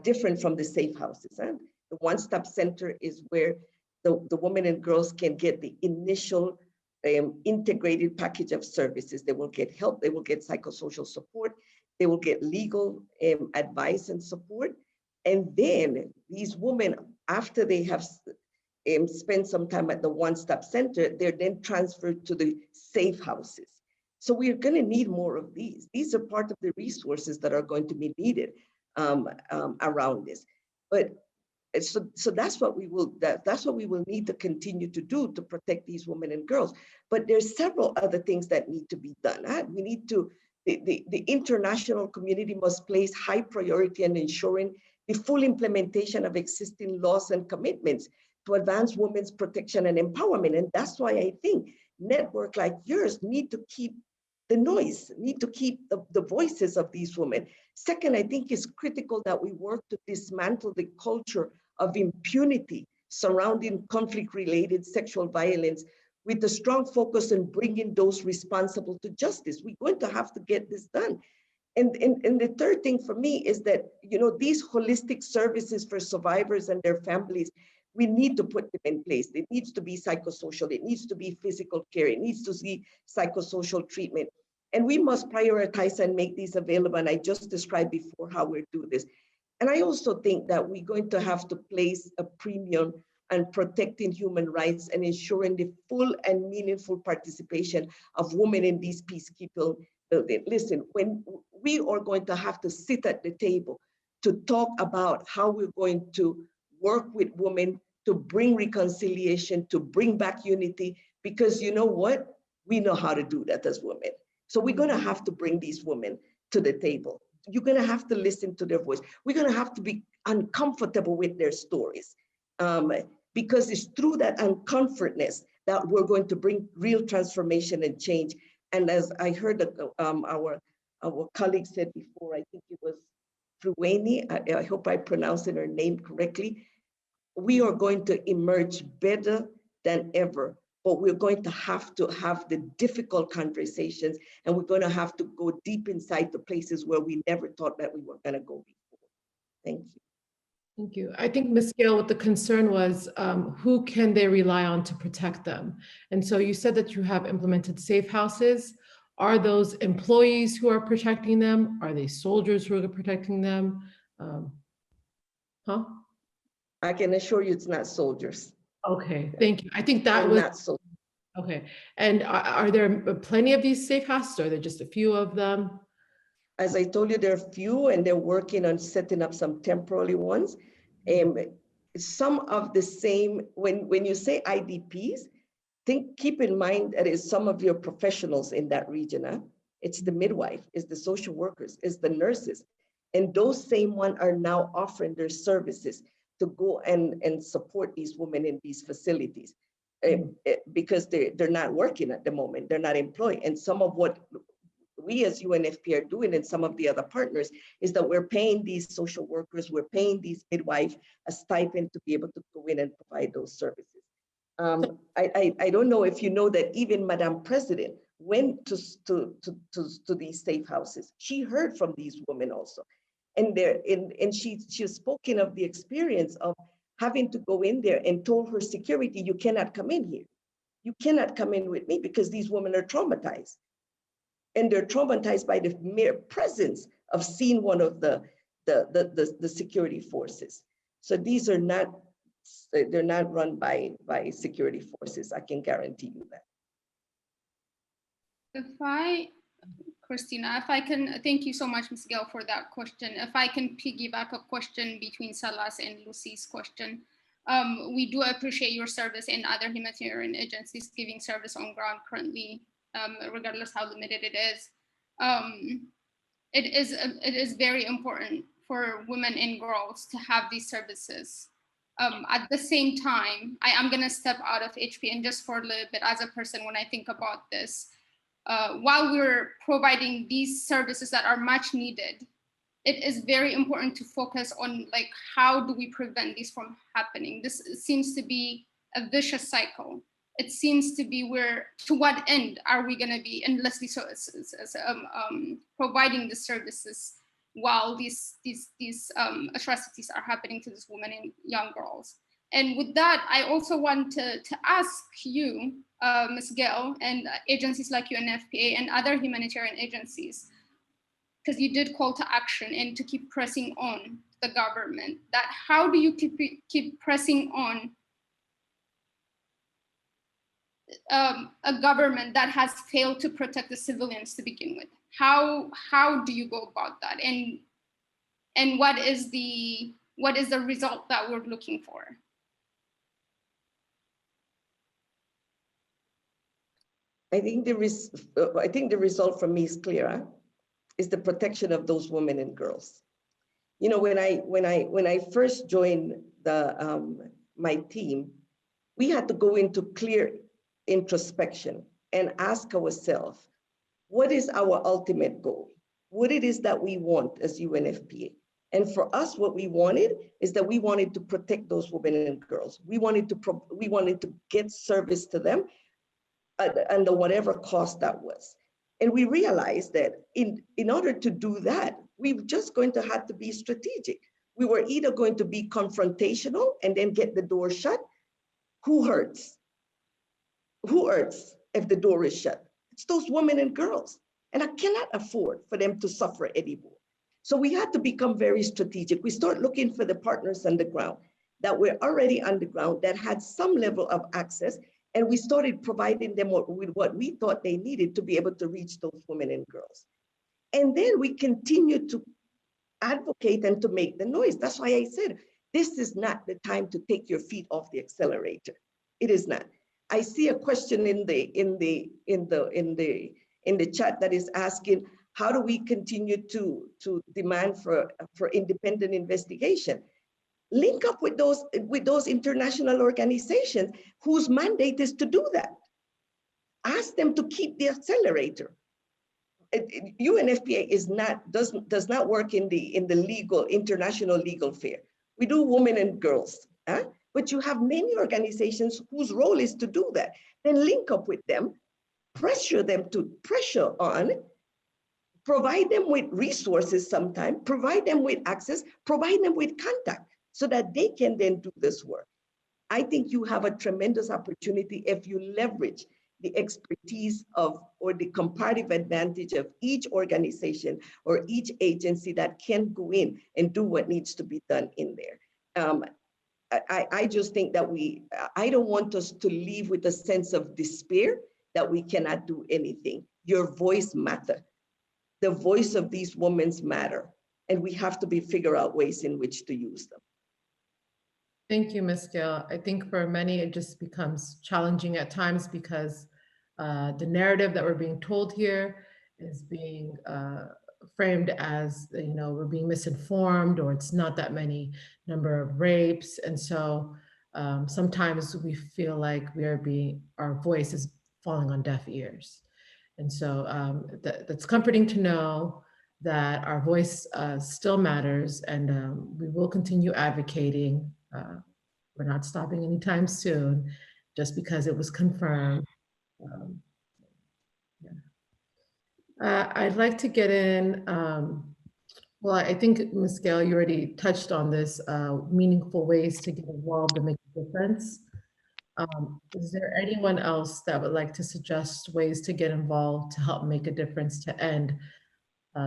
different from the safe houses. Huh? The one-stop center is where the women and girls can get the initial integrated package of services. They will get help, they will get psychosocial support, they will get legal advice and support. And then these women, after they have spent some time at the one-stop center, they're then transferred to the safe houses. So we're going to need more of these. These are part of the resources that are going to be needed around this. But so that's what we will need to continue to do to protect these women and girls. But there's several other things that need to be done. We need to, the international community must place high priority on ensuring the full implementation of existing laws and commitments to advance women's protection and empowerment. And that's why I think networks like yours need to keep the noise, need to keep the voices of these women. Second, I think it's critical that we work to dismantle the culture of impunity surrounding conflict-related sexual violence with a strong focus on bringing those responsible to justice. We're going to have to get this done. And the third thing for me is that, these holistic services for survivors and their families, we need to put them in place. It needs to be psychosocial, it needs to be physical care, it needs to be psychosocial treatment. And we must prioritize and make these available. And I just described before how we do this. And I also think that we're going to have to place a premium on protecting human rights and ensuring the full and meaningful participation of women in these peacekeeping buildings. Listen, when we are going to have to sit at the table to talk about how we're going to work with women to bring reconciliation, to bring back unity, because you know what? We know how to do that as women. So we're going to have to bring these women to the table. You're going to have to listen to their voice. We're going to have to be uncomfortable with their stories because it's through that uncomfortness that we're going to bring real transformation and change. And as I heard our colleague said before, I think it was Freweini, I hope I pronounced her name correctly, we are going to emerge better than ever. But we're going to have the difficult conversations, and we're going to have to go deep inside the places where we never thought that we were going to go before. Thank you. Thank you. I think, Ms. Gayle, what the concern was, who can they rely on to protect them? And so you said that you have implemented safe houses. Are those employees who are protecting them? Are they soldiers who are protecting them? I can assure you it's not soldiers. Okay, thank you. I think that was not so. Okay. And are there plenty of these safe houses, or are there just a few of them? As I told you, there are few, and they're working on setting up some temporary ones. Some of the same, when you say IDPs, keep in mind that it's some of your professionals in that region. Huh? It's the midwife, it's the social workers, it's the nurses. And those same ones are now offering their services to go and support these women in these facilities because they're not working at the moment, they're not employed. And some of what we as UNFPA are doing and some of the other partners is that we're paying these social workers, we're paying these midwives a stipend to be able to go in and provide those services. I don't know if you know that even Madam President went to these safe houses. She heard from these women also. And she has spoken of the experience of having to go in there and told her security, you cannot come in here. You cannot come in with me because these women are traumatized. And they're traumatized by the mere presence of seeing one of the security forces. So these are not, they're not run by security forces. I can guarantee you that. Christina, if I can, thank you so much, Ms. Gayle, for that question. If I can piggyback a question between Salas and Lucy's question. We do appreciate your service and other humanitarian agencies giving service on ground currently, regardless how limited it is. It is very important for women and girls to have these services. At the same time, I'm gonna step out of HPN just for a little bit as a person when I think about this. While we're providing these services that are much needed, it is very important to focus on like, how do we prevent these from happening? This seems to be a vicious cycle. It seems to be where, to what end are we gonna be endlessly providing the services while these atrocities are happening to these women and young girls? And with that, I also want to ask you, Ms. Gayle, and agencies like UNFPA and other humanitarian agencies, because you did call to action and to keep pressing on the government, that how do you keep pressing on a government that has failed to protect the civilians to begin with? How do you go about that? And what is the result that we're looking for? I think the result for me is clear. Is the protection of those women and girls. You know, when I first joined my team, we had to go into clear introspection and ask ourselves, what is our ultimate goal? What it is that we want as UNFPA? And for us, what we wanted is that we wanted to protect those women and girls. We wanted to get service to them under whatever cost that was. And we realized that in order to do that, we were just going to have to be strategic. We were either going to be confrontational and then get the door shut. Who hurts? Who hurts if the door is shut? It's those women and girls. And I cannot afford for them to suffer anymore. So we had to become very strategic. We start looking for the partners on the ground that were already on the ground, that had some level of access. And we started providing them with what we thought they needed to be able to reach those women and girls. And then we continued to advocate and to make the noise. That's why I said, this is not the time to take your feet off the accelerator. It is not. I see a question in the chat that is asking, how do we continue to demand for independent investigation? Link up with those international organizations whose mandate is to do that. Ask them to keep the accelerator. UNFPA does not work in the international legal sphere. We do women and girls, but you have many organizations whose role is to do that. Then link up with them, pressure on, provide them with resources sometimes, provide them with access, provide them with contact, so that they can then do this work. I think you have a tremendous opportunity if you leverage the expertise or the comparative advantage of each organization or each agency that can go in and do what needs to be done in there. I just think that I don't want us to leave with a sense of despair that we cannot do anything. Your voice matters. The voice of these women matter, and we have to figure out ways in which to use them. Thank you, Ms. Gayle. I think for many, it just becomes challenging at times because the narrative that we're being told here is being framed as, we're being misinformed, or it's not that many number of rapes. And so sometimes we feel like our voice is falling on deaf ears. And so that's comforting to know that our voice still matters, and we will continue advocating. We're not stopping anytime soon, just because it was confirmed. I'd like to get in, well, I think, Ms. Gayle, you already touched on this, meaningful ways to get involved and make a difference. Is there anyone else that would like to suggest ways to get involved to help make a difference to end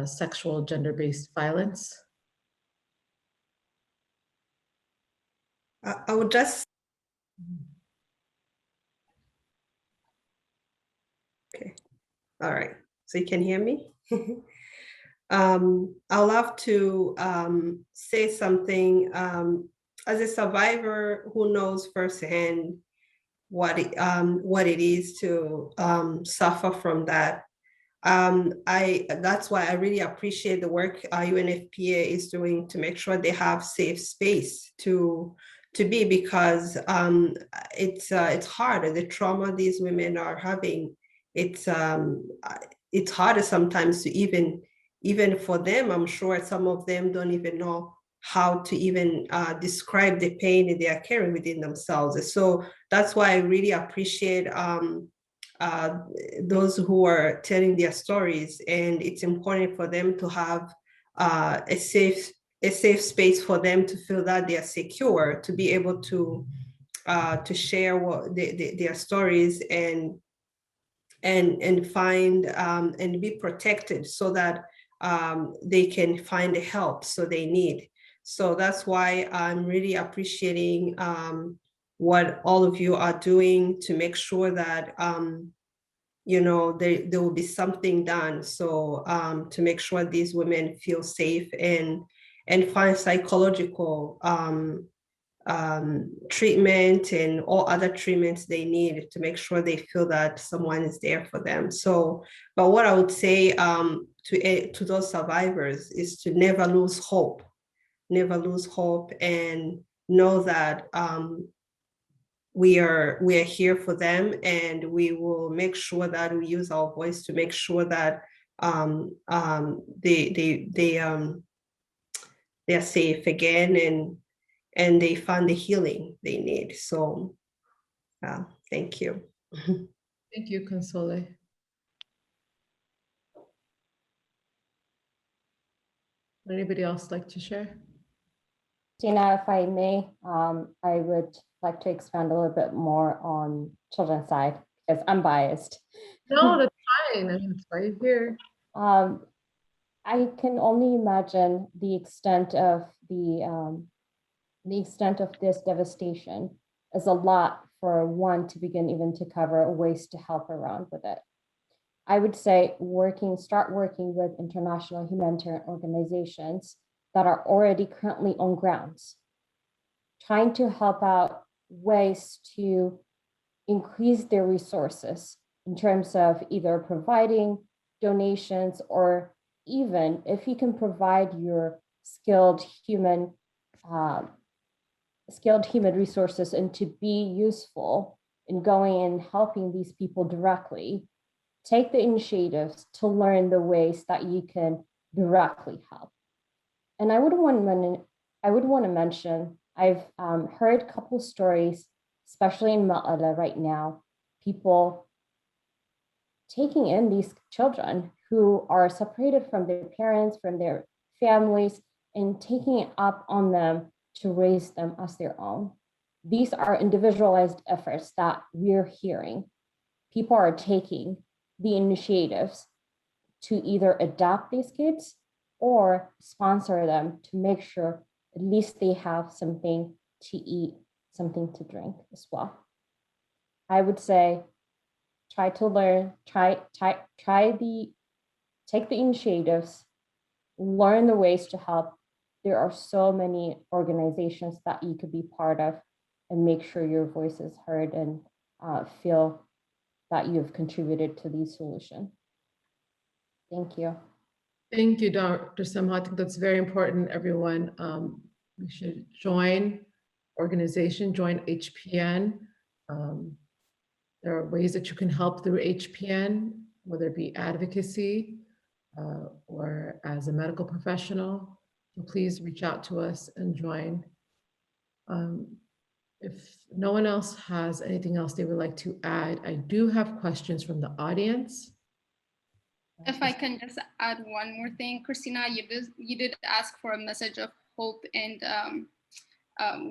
sexual gender-based violence? I would just, okay. All right, so you can hear me? I'd love to say something. As a survivor who knows firsthand what it is to suffer from that, that's why I really appreciate the work UNFPA is doing to make sure they have safe space to be, because it's harder. The trauma these women are having, it's harder sometimes to even for them. I'm sure some of them don't even know how to even describe the pain that they are carrying within themselves. So that's why I really appreciate those who are telling their stories, and it's important for them to have a safe space for them to feel that they are secure, to be able to share their stories and find and be protected, so that they can find the help so they need. So that's why I'm really appreciating what all of you are doing to make sure that there will be something done. So to make sure these women feel safe and find psychological treatment and all other treatments they need to make sure they feel that someone is there for them. So, but what I would say to those survivors is to never lose hope, and know that we are here for them, and we will make sure that we use our voice to make sure that they're safe again, and they find the healing they need. So thank you. Thank you, Consolee. Would anybody else like to share? Tina, if I may, I would like to expand a little bit more on children's side, because I'm biased. No, that's fine. I mean, it's right here. I can only imagine the extent of this devastation is a lot for one to begin even to cover ways to help around with it. I would say start working with international humanitarian organizations that are already currently on grounds, trying to help out ways to increase their resources in terms of either providing donations, or even if you can provide your skilled human resources and to be useful in going and helping these people directly, take the initiatives to learn the ways that you can directly help. And I would want to mention, I've heard a couple of stories, especially in Ma'ala right now, people taking in these children who are separated from their parents, from their families, and taking it up on them to raise them as their own. These are individualized efforts that we're hearing. People are taking the initiatives to either adopt these kids or sponsor them to make sure at least they have something to eat, something to drink as well. I would say try to learn, take the initiatives, learn the ways to help. There are so many organizations that you could be part of, and make sure your voice is heard and feel that you've contributed to the solution. Thank you. Thank you, Dr. Semhal. I think that's very important, everyone. We should join join HPN. There are ways that you can help through HPN, whether it be advocacy or as a medical professional. So please reach out to us and join. If no one else has anything else they would like to add, I do have questions from the audience. If I can just add one more thing, Christina, you did ask for a message of hope and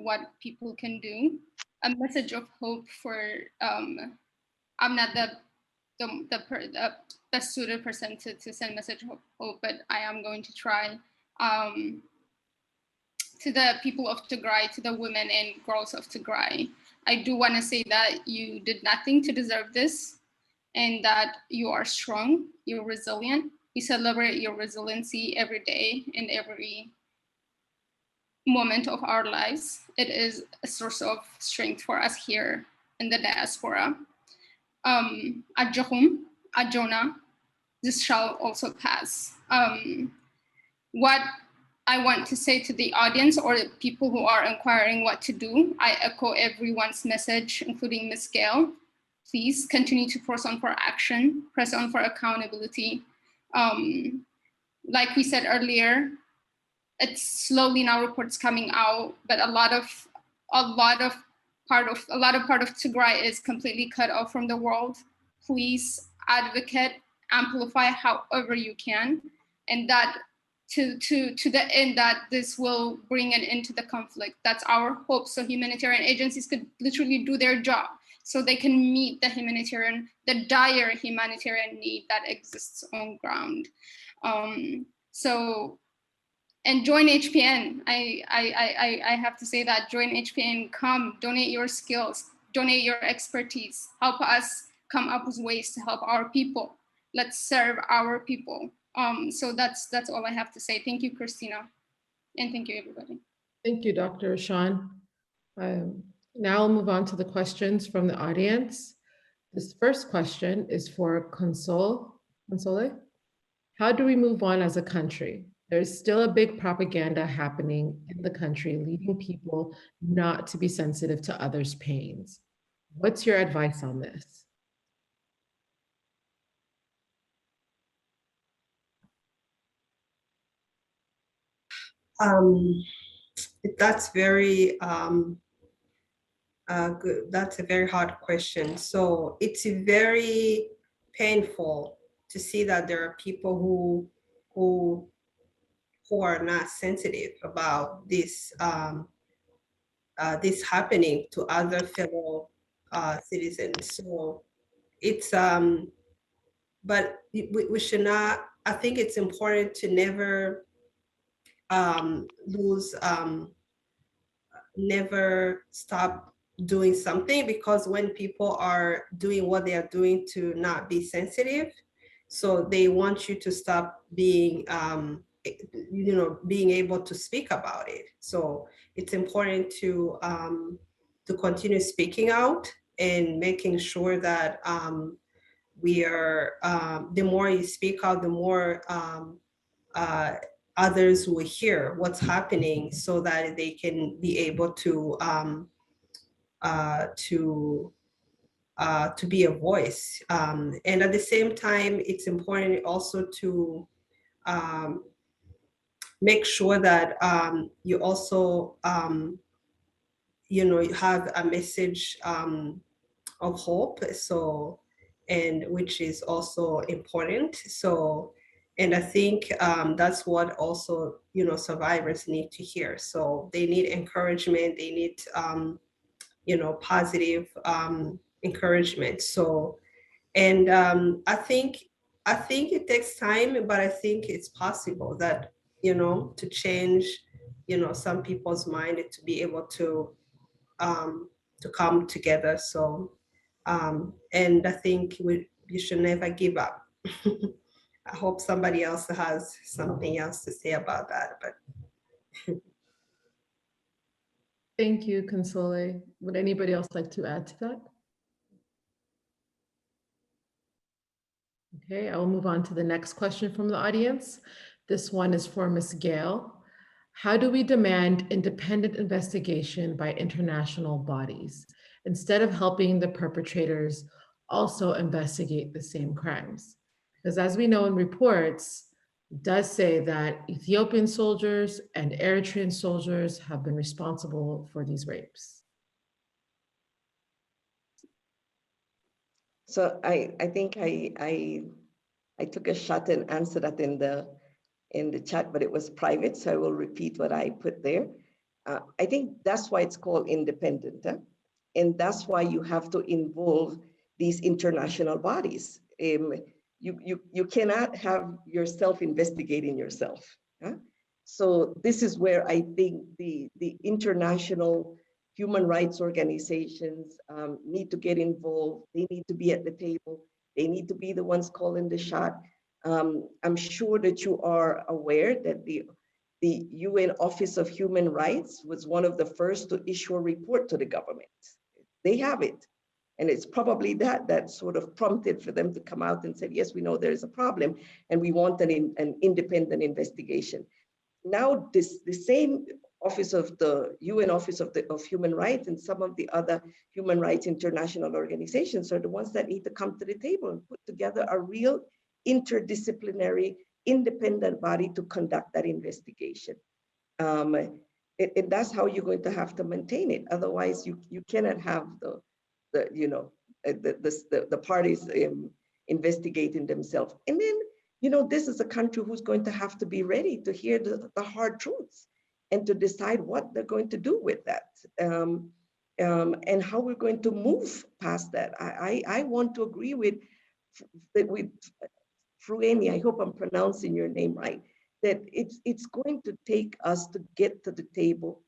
what people can do. A message of hope for I'm not the best suited person to send message of hope, but I am going to try. To the people of Tigray, to the women and girls of Tigray, I do want to say that you did nothing to deserve this. and that you are strong, you're resilient. We celebrate your resiliency every day and every moment of our lives. It is a source of strength for us here in the diaspora. Ajahum, Ajona, this shall also pass. What I want to say to the audience or the people who are inquiring what to do, I echo everyone's message, including Ms. Gayle. Please continue to press on for action, press on for accountability. Like we said earlier, it's slowly now reports coming out, but a lot of part of Tigray is completely cut off from the world. Please advocate, amplify however you can, and that to the end that this will bring an end to the conflict. That's our hope. So humanitarian agencies could literally do their job, so they can meet the dire humanitarian need that exists on ground. And join HPN. I have to say that join HPN. Come, donate your skills, donate your expertise. Help us come up with ways to help our people. Let's serve our people. So that's all I have to say. Thank you, Christina, and thank you, everybody. Thank you, Dr. Rishan. Now I'll move on to the questions from the audience. This first question is for Consolee. How do we move on as a country? There's still a big propaganda happening in the country, leading people not to be sensitive to others' pains. What's your advice on this? That's very good. That's a very hard question. So it's very painful to see that there are people who are not sensitive about this this happening to other fellow citizens. So it's but we should not. I think it's important to never never stop doing something, because when people are doing what they are doing to not be sensitive, so they want you to stop being being able to speak about it. So it's important to continue speaking out and making sure that we are the more you speak out, the more others will hear what's happening, so that they can be able to be a voice. And at the same time, it's important also to make sure that you also you have a message of hope. So, and which is also important. So, and I think that's what also survivors need to hear. So they need encouragement. They need positive encouragement. So, and I think it takes time, but I think it's possible that to change some people's mind, to be able to come together. So and I think you should never give up. I hope somebody else has something else to say about that. But thank you, Consolee. Would anybody else like to add to that? Okay, I will move on to the next question from the audience. This one is for Ms. Gayle. How do we demand independent investigation by international bodies instead of helping the perpetrators also investigate the same crimes? Because as we know in reports, it does say that Ethiopian soldiers and Eritrean soldiers have been responsible for these rapes. So I think I took a shot and answered that in the chat, but it was private, so I will repeat what I put there. I think that's why it's called independent, and that's why you have to involve these international bodies. You cannot have yourself investigating yourself. So this is where I think the international human rights organizations need to get involved. They need to be at the table. They need to be the ones calling the shot. I'm sure that you are aware that the UN Office of Human Rights was one of the first to issue a report to the government. They have it. And it's probably that sort of prompted for them to come out and say, yes, we know there is a problem and we want an independent investigation. Now the same office of the UN Office of Human Rights and some of the other human rights international organizations are the ones that need to come to the table and put together a real interdisciplinary independent body to conduct that investigation. And that's how you're going to have to maintain it. Otherwise, you cannot have the parties investigating themselves. And then, this is a country who's going to have to be ready to hear the hard truths and to decide what they're going to do with that, and how we're going to move past that. I want to agree with Freweini, I hope I'm pronouncing your name right, that it's going to take us to get to the table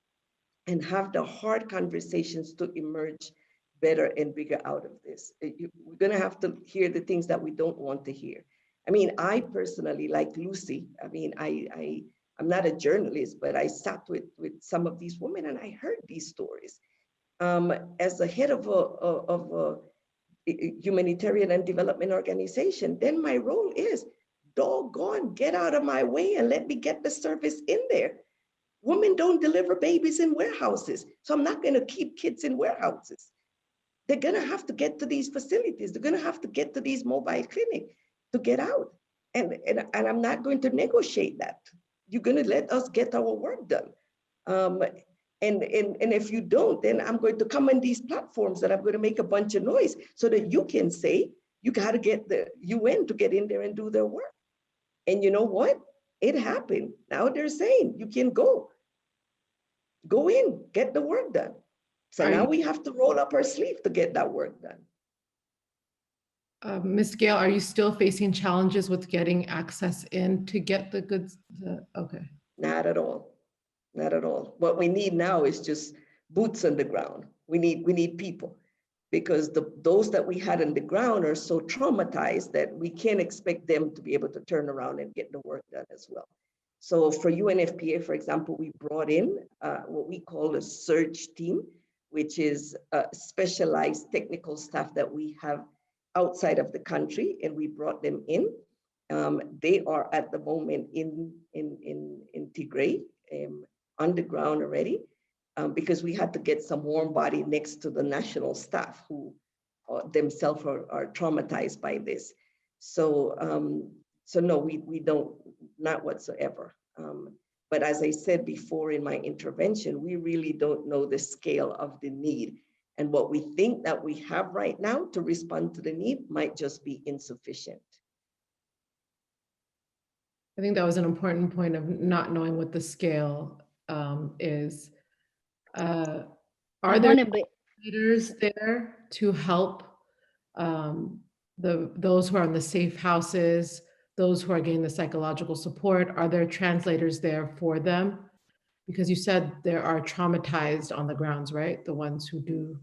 and have the hard conversations to emerge better and bigger out of this. We're going to have to hear the things that we don't want to hear. I mean, I personally, like Lucy, I mean, I'm not a journalist, but I sat with some of these women and I heard these stories. As the head of a humanitarian and development organization, then my role is, doggone, get out of my way and let me get the service in there. Women don't deliver babies in warehouses, so I'm not going to keep kids in warehouses. They're going to have to get to these facilities. They're going to have to get to these mobile clinics to get out. And I'm not going to negotiate that. You're going to let us get our work done. And if you don't, then I'm going to come on these platforms that I'm going to make a bunch of noise so that you can say, you got to get the UN to get in there and do their work. And you know what? It happened. Now they're saying you can go in, get the work done. So now we have to roll up our sleeve to get that work done. Ms. Gayle, are you still facing challenges with getting access in to get the goods? Okay. Not at all. Not at all. What we need now is just boots on the ground. We need people, because those that we had on the ground are so traumatized that we can't expect them to be able to turn around and get the work done as well. So for UNFPA, for example, we brought in what we call a surge team, which is specialized technical staff that we have outside of the country, and we brought them in. They are at the moment in Tigray, on the ground already, because we had to get some warm body next to the national staff who themselves are traumatized by this. So no, we don't, not whatsoever. But as I said before in my intervention, we really don't know the scale of the need. And what we think that we have right now to respond to the need might just be insufficient. I think that was an important point of not knowing what the scale is. Are there leaders there to help those who are in the safe houses, those who are getting the psychological support? Are there translators there for them? Because you said there are traumatized on the grounds, right? The ones who do.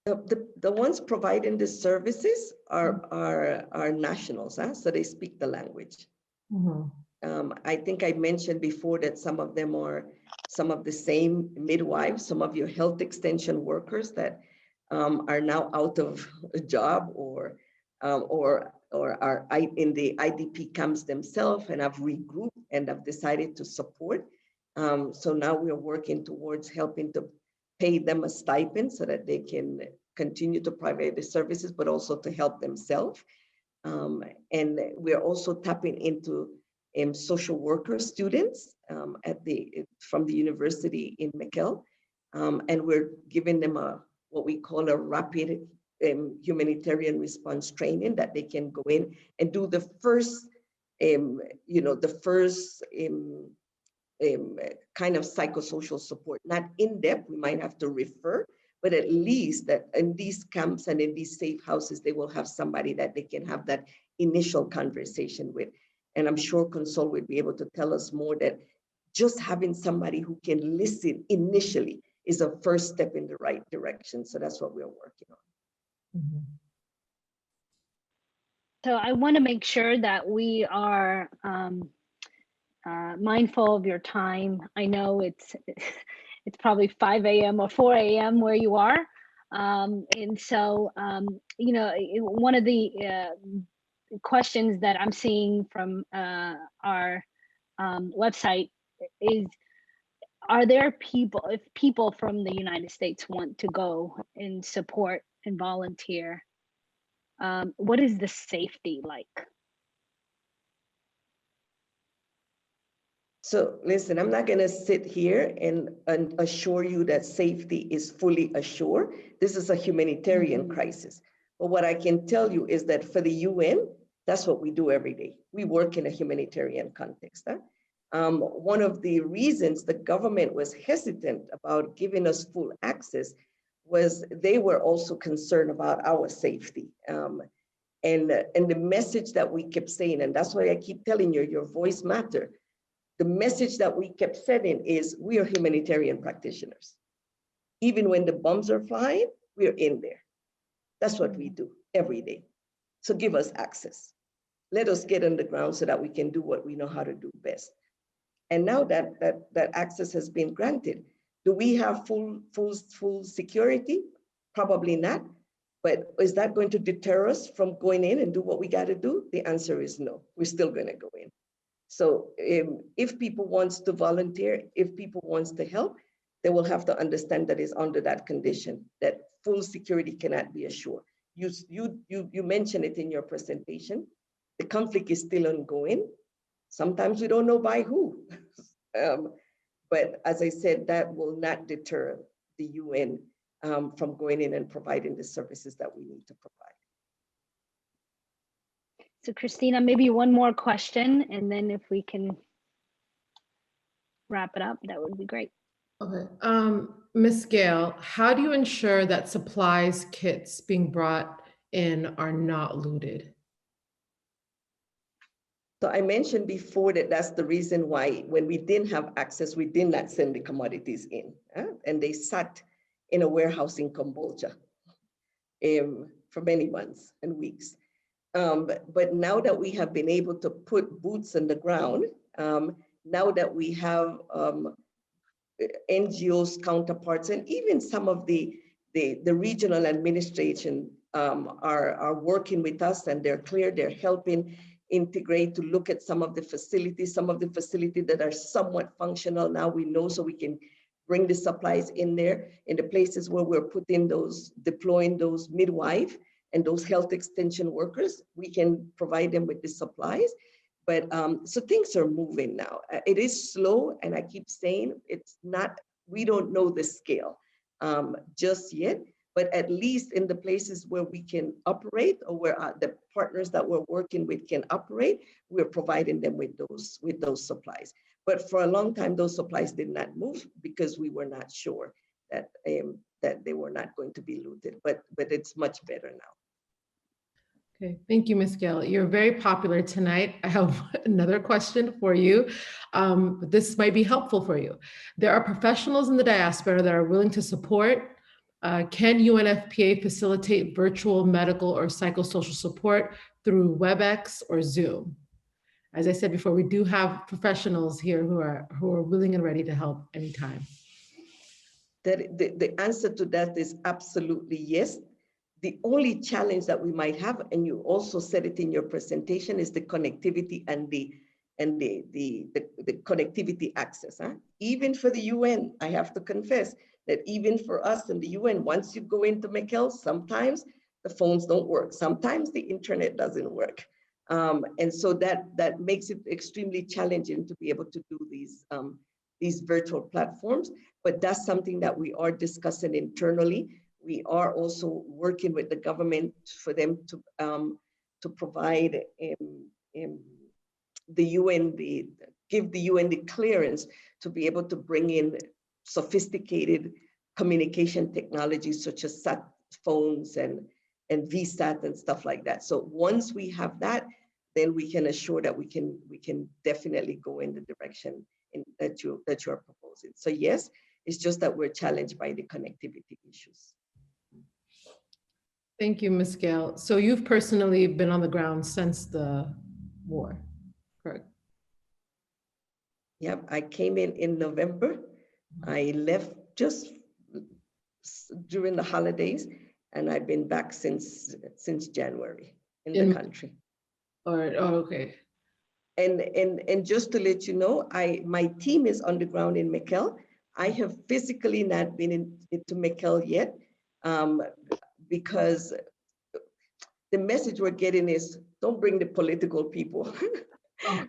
The ones providing the services are nationals, huh? So they speak the language. Mm-hmm. I think I mentioned before that some of them are some of the same midwives, some of your health extension workers that are now out of a job or are in the IDP camps themselves and have regrouped and have decided to support. So now we are working towards helping to pay them a stipend so that they can continue to provide the services, but also to help themselves. And we're also tapping into social worker students from the university in Mekelle. And we're giving them what we call a rapid humanitarian response training that they can go in and do the first, kind of psychosocial support, not in depth. We might have to refer, but at least that in these camps and in these safe houses, they will have somebody that they can have that initial conversation with. And I'm sure Consolee will be able to tell us more that just having somebody who can listen initially is a first step in the right direction. So that's what we're working on. Mm-hmm. So I want to make sure that we are mindful of your time. I know it's probably 5 a.m. or 4 a.m. where you are. And so, you know, one of the questions that I'm seeing from our website is, are there people, if people from the United States want to go and support and volunteer, what is the safety like? So listen, I'm not going to sit here and assure you that safety is fully assured. This is a humanitarian crisis. But what I can tell you is that for the UN, that's what we do every day. We work in a humanitarian context. Huh? One of the reasons the government was hesitant about giving us full access was they were also concerned about our safety. And the message that we kept saying, and that's why I keep telling you, your voice matters. The message that we kept sending is, we are humanitarian practitioners. Even when the bombs are flying, we're in there. That's what we do every day. So give us access. Let us get on the ground so that we can do what we know how to do best. And now that access has been granted, do we have full security? Probably not. But is that going to deter us from going in and do what we got to do? The answer is no. We're still going to go in. So if people want to volunteer, if people want to help, they will have to understand that it's under that condition, that full security cannot be assured. You mentioned it in your presentation. The conflict is still ongoing. Sometimes we don't know by who. But as I said, that will not deter the UN from going in and providing the services that we need to provide. So Christina, maybe one more question, and then if we can wrap it up, that would be great. Okay, Ms. Gayle, how do you ensure that supplies, kits being brought in are not looted? So I mentioned before that that's the reason why when we didn't have access, we did not send the commodities in, and they sat in a warehouse in Cambodia for many months and weeks. But now that we have been able to put boots on the ground, now that we have NGOs counterparts and even some of the regional administration are working with us, and they're clear, they're helping integrate to look at some of the facilities that are somewhat functional now, we know, so we can bring the supplies in there. In the places where we're deploying those midwife and those health extension workers, we can provide them with the supplies. But so things are moving now. It is slow, and I keep saying it's not, we don't know the scale just yet, but at least in the places where we can operate, or where the partners that we're working with can operate, we're providing them with those supplies. But for a long time, those supplies did not move because we were not sure that they were not going to be looted, but it's much better now. Okay, thank you, Ms. Gayle. You're very popular tonight. I have another question for you. This might be helpful for you. There are professionals in the diaspora that are willing to support. Can UNFPA facilitate virtual medical or psychosocial support through WebEx or Zoom? As I said before, we do have professionals here who are willing and ready to help anytime. The answer to that is absolutely yes. The only challenge that we might have, and you also said it in your presentation, is the connectivity and the connectivity access. Even for the UN, I have to confess that even for us in the UN, once you go into Mekelle, sometimes the phones don't work. Sometimes the internet doesn't work. And so that makes it extremely challenging to be able to do these virtual platforms. But that's something that we are discussing internally. We are also working with the government for them to provide the UN, give the UN the clearance to be able to bring in sophisticated communication technologies such as sat phones and VSAT and stuff like that. So once we have that, then we can assure that we can definitely go in the direction that you are proposing. So yes, it's just that we're challenged by the connectivity issues. Thank you, Ms. Gayle. So you've personally been on the ground since the war, correct? Yep, I came in November. I left just during the holidays, and I've been back since January in the country. Okay. And just to let you know, my team is on the ground in Mekelle. I have physically not been into Mekelle yet, because the message we're getting is don't bring the political people.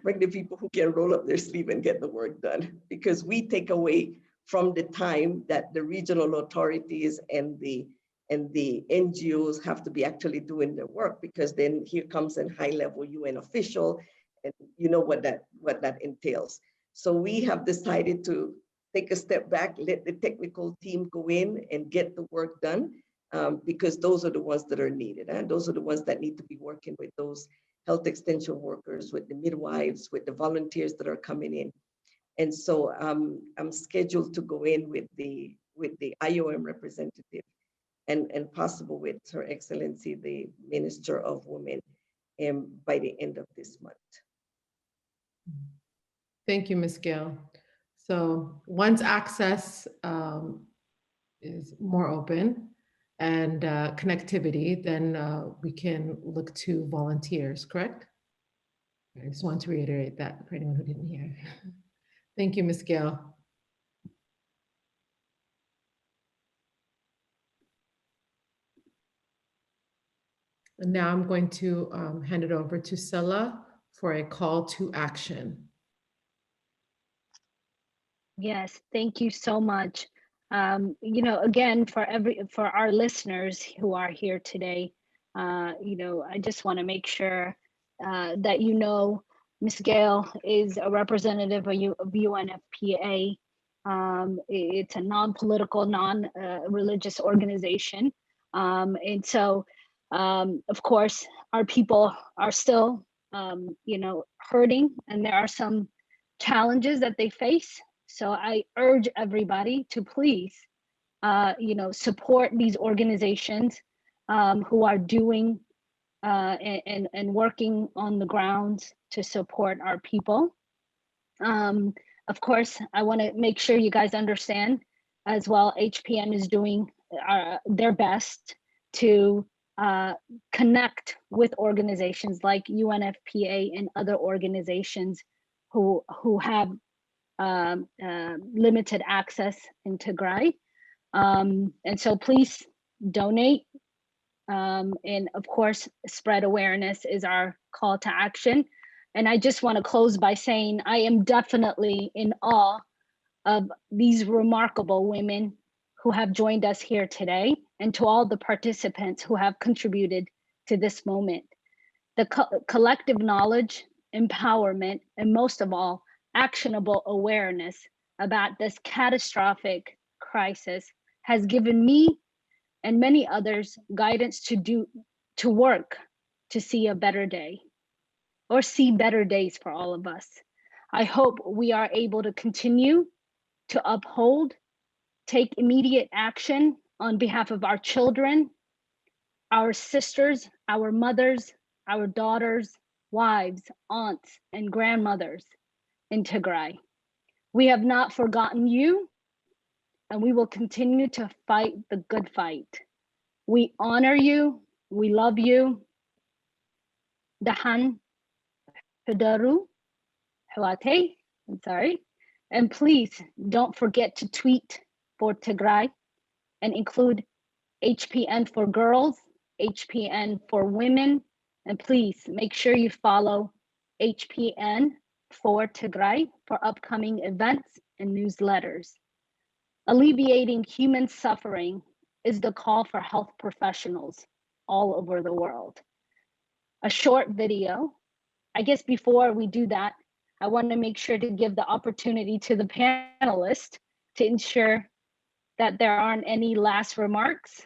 Bring the people who can roll up their sleeve and get the work done, because we take away from the time that the regional authorities and the NGOs have to be actually doing their work, because then here comes a high-level UN official, and you know what that entails. So we have decided to take a step back, let the technical team go in and get the work done, because those are the ones that are needed, and those are the ones that need to be working with those health extension workers, with the midwives, with the volunteers that are coming in. And so I'm scheduled to go in with the IOM representative and possible with Her Excellency, the Minister of Women, by the end of this month. Thank you, Ms. Gayle. So once access is more open and connectivity, then we can look to volunteers, correct? I just want to reiterate that for anyone who didn't hear. Thank you, Ms. Gayle. And now I'm going to hand it over to Sela for a call to action. Yes, thank you so much. You know, again, for our listeners who are here today, you know, I just want to make sure that you know Ms. Gayle is a representative of UNFPA. It's a non-political, non-religious organization. And so, of course, our people are still, you know, hurting, and there are some challenges that they face. So I urge everybody to please, you know, support these organizations who are doing and working on the ground to support our people. Of course, I want to make sure you guys understand as well, HPN is doing their best to connect with organizations like UNFPA and other organizations who have limited access in Tigray. And so please donate. And of course, spread awareness is our call to action. And I just want to close by saying I am definitely in awe of these remarkable women who have joined us here today, and to all the participants who have contributed to this moment. The collective knowledge, empowerment, and most of all, actionable awareness about this catastrophic crisis has given me and many others guidance to work to see a better day, or see better days for all of us. I hope we are able to continue to uphold, take immediate action on behalf of our children, our sisters, our mothers, our daughters, wives, aunts, and grandmothers in Tigray. We have not forgotten you, and we will continue to fight the good fight. We honor you, we love you. Dahan Hidaru Hawate, I'm sorry. And please don't forget to tweet for Tigray and include HPN for girls, HPN for women, and please make sure you follow HPN for Tigray for upcoming events and newsletters. Alleviating human suffering is the call for health professionals all over the world. A short video. I guess before we do that, I want to make sure to give the opportunity to the panelists to ensure that there aren't any last remarks,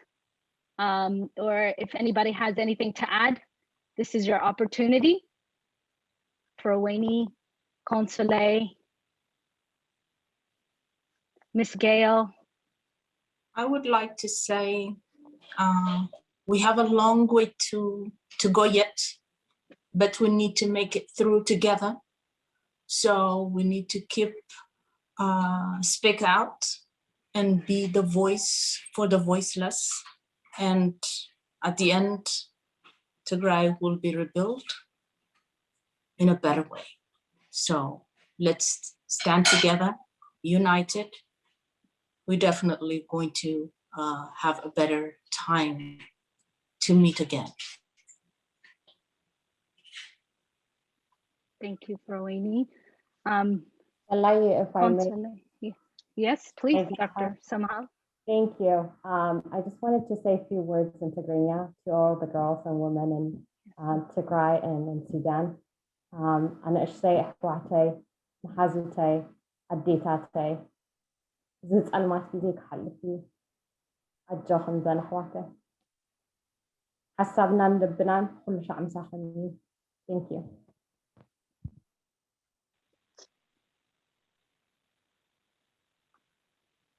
or if anybody has anything to add, this is your opportunity. Freweini, Consolee, Ms. Gayle. I would like to say We have a long way to go yet, but we need to make it through together. So we need to keep speak out and be the voice for the voiceless. And at the end, Tigray will be rebuilt in a better way. So let's stand together, united. We're definitely going to have a better time to meet again. Thank you, Freweini. If I may. Yes, please, Dr. Semhal. Thank you. I just wanted to say a few words in Tigrinya to all the girls and women in Tigray and in Sudan. Ana ishte ihwate, mahazute, additate, zit almatbidik halifi, adjohan dan ihwate. Hasabnan libnan, kullu sha'am sakhani. Thank you.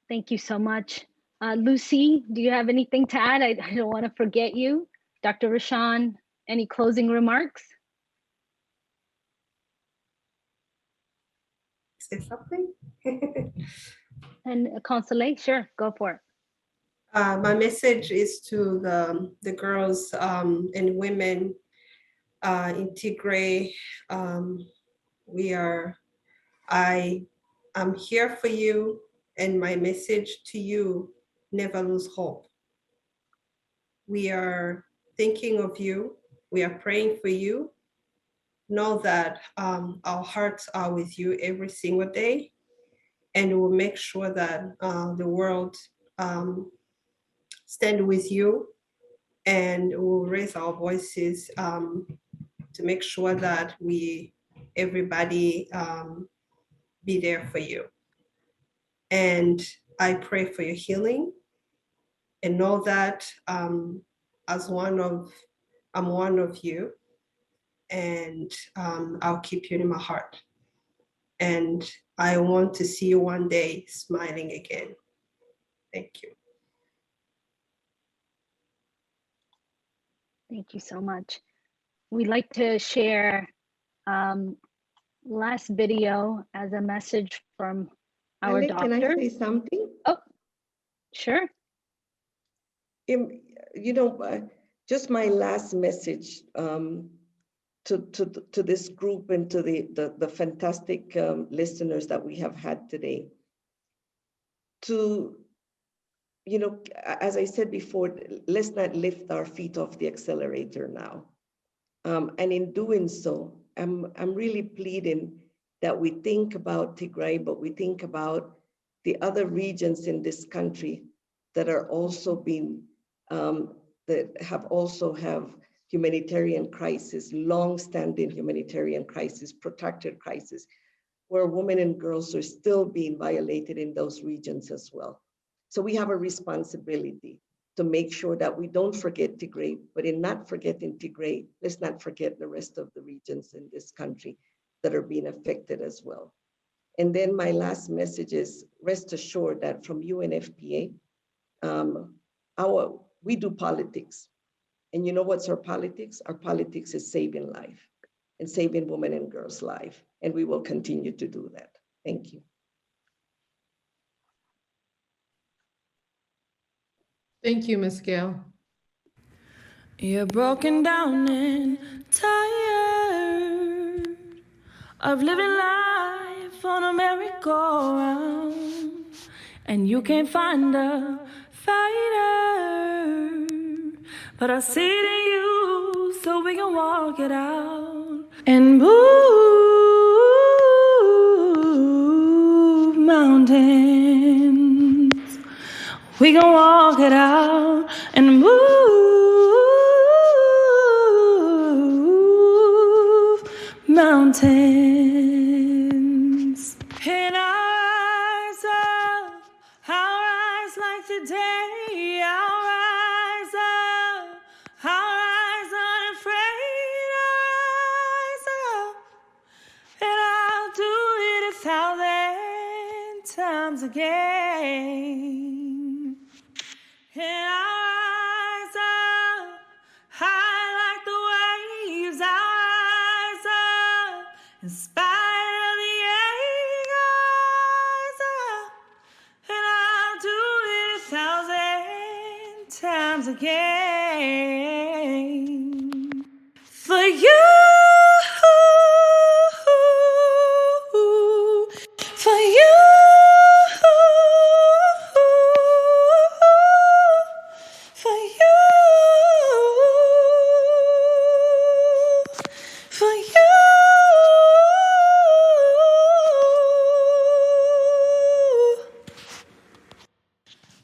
Thank you so much. Lucy, do you have anything to add? I don't want to forget you. Dr. Rishan, any closing remarks? Say something? And Consolee, sure, go for it. My message is to the girls and women in Tigray. I'm here for you, and my message to you, never lose hope. We are thinking of you. We are praying for you. Know that our hearts are with you every single day, and we'll make sure that the world stand with you, and we'll raise our voices to make sure that everybody be there for you. And I pray for your healing, and know that I'm one of you, and I'll keep you in my heart. And I want to see you one day smiling again. Thank you. Thank you so much. We'd like to share last video as a message from our doctor. Can I say something? Oh, sure. Just my last message to this group and to the fantastic listeners that we have had today. As I said before, let's not lift our feet off the accelerator now. And in doing so, I'm really pleading that we think about Tigray, but we think about the other regions in this country that are also being, that have humanitarian crisis, long-standing humanitarian crisis, protracted crisis, where women and girls are still being violated in those regions as well. So we have a responsibility to make sure that we don't forget Tigray, but in not forgetting Tigray, let's not forget the rest of the regions in this country that are being affected as well. And then my last message is, rest assured that from UNFPA, we do politics. And you know what's our politics? Our politics is saving life and saving women and girls' life. And we will continue to do that. Thank you. Thank you, Ms. Gayle. You're broken down and tired of living life on a merry-go-round, and you can't find a fighter, but I see it in you, so we can walk it out and move mountains. We can walk it out and move mountains. And I'll rise like today, I'll rise up, I'll rise unafraid, I'll rise up, and I'll do it 1,000 times again. And I'll rise up, In spite of the ache, and I'll do it 1,000 times again. For you, for you, for you, for you.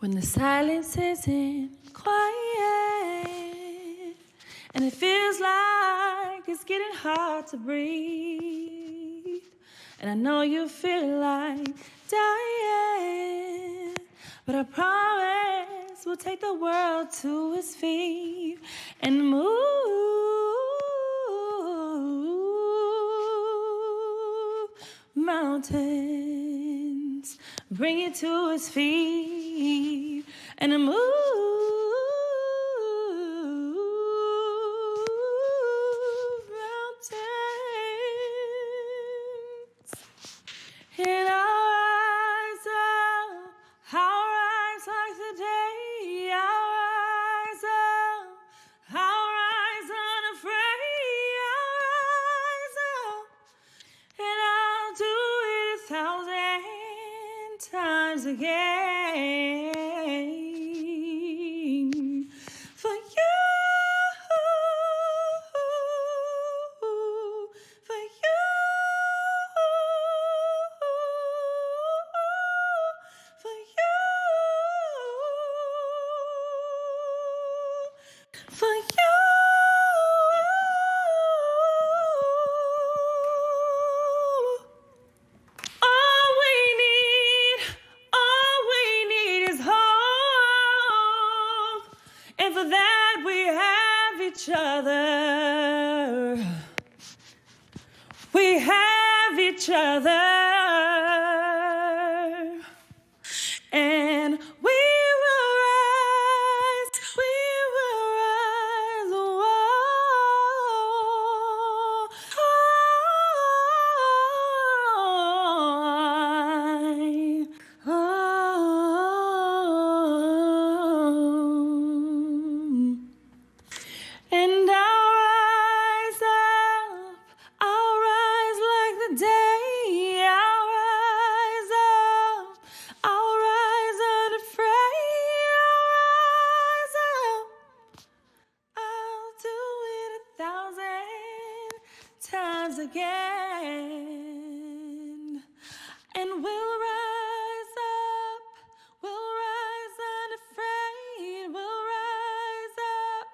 When the silence isn't quiet and it feels like it's getting hard to breathe, and I know you feel like dying, but I promise we'll take the world to its feet and move mountains, bring it to its feet and move mountains. And I'll rise up, I'll rise like the day, I'll rise up, I'll rise unafraid, I'll rise up, and I'll do it 1,000 times again. For you, for you, for you, for you. All we need is hope, and for that we have each other. We have each other, and we will rise, we will rise, and I'll rise up, I'll rise like the day, I'll rise up, I'll rise unafraid, I'll rise up, I'll do it 1,000 times again, and we'll rise up, we'll rise unafraid, we'll rise up.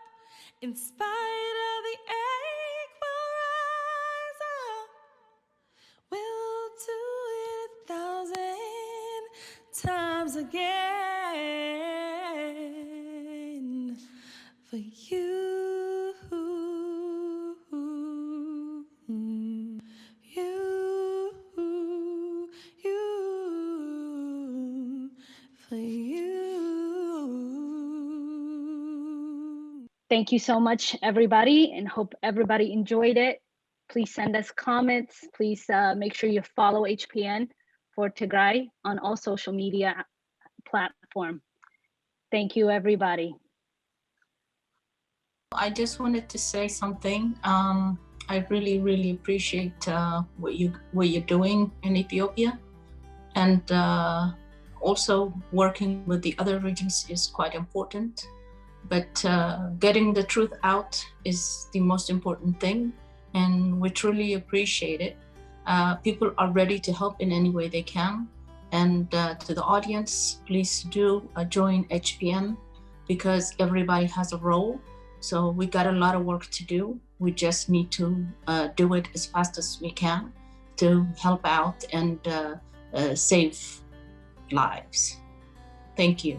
In spite of the ache, we'll rise up. We'll do it 1,000 times again. For you, you, for you. Thank you so much, everybody, and hope everybody enjoyed it. Please send us comments. Please make sure you follow HPN for Tigray on all social media platforms. Thank you, everybody. I just wanted to say something. I really appreciate what you're doing in Ethiopia, and also working with the other regions is quite important. But getting the truth out is the most important thing, and we truly appreciate it. People are ready to help in any way they can. And to the audience, please do join HPN, because everybody has a role. So we got a lot of work to do. We just need to do it as fast as we can to help out and save lives. Thank you.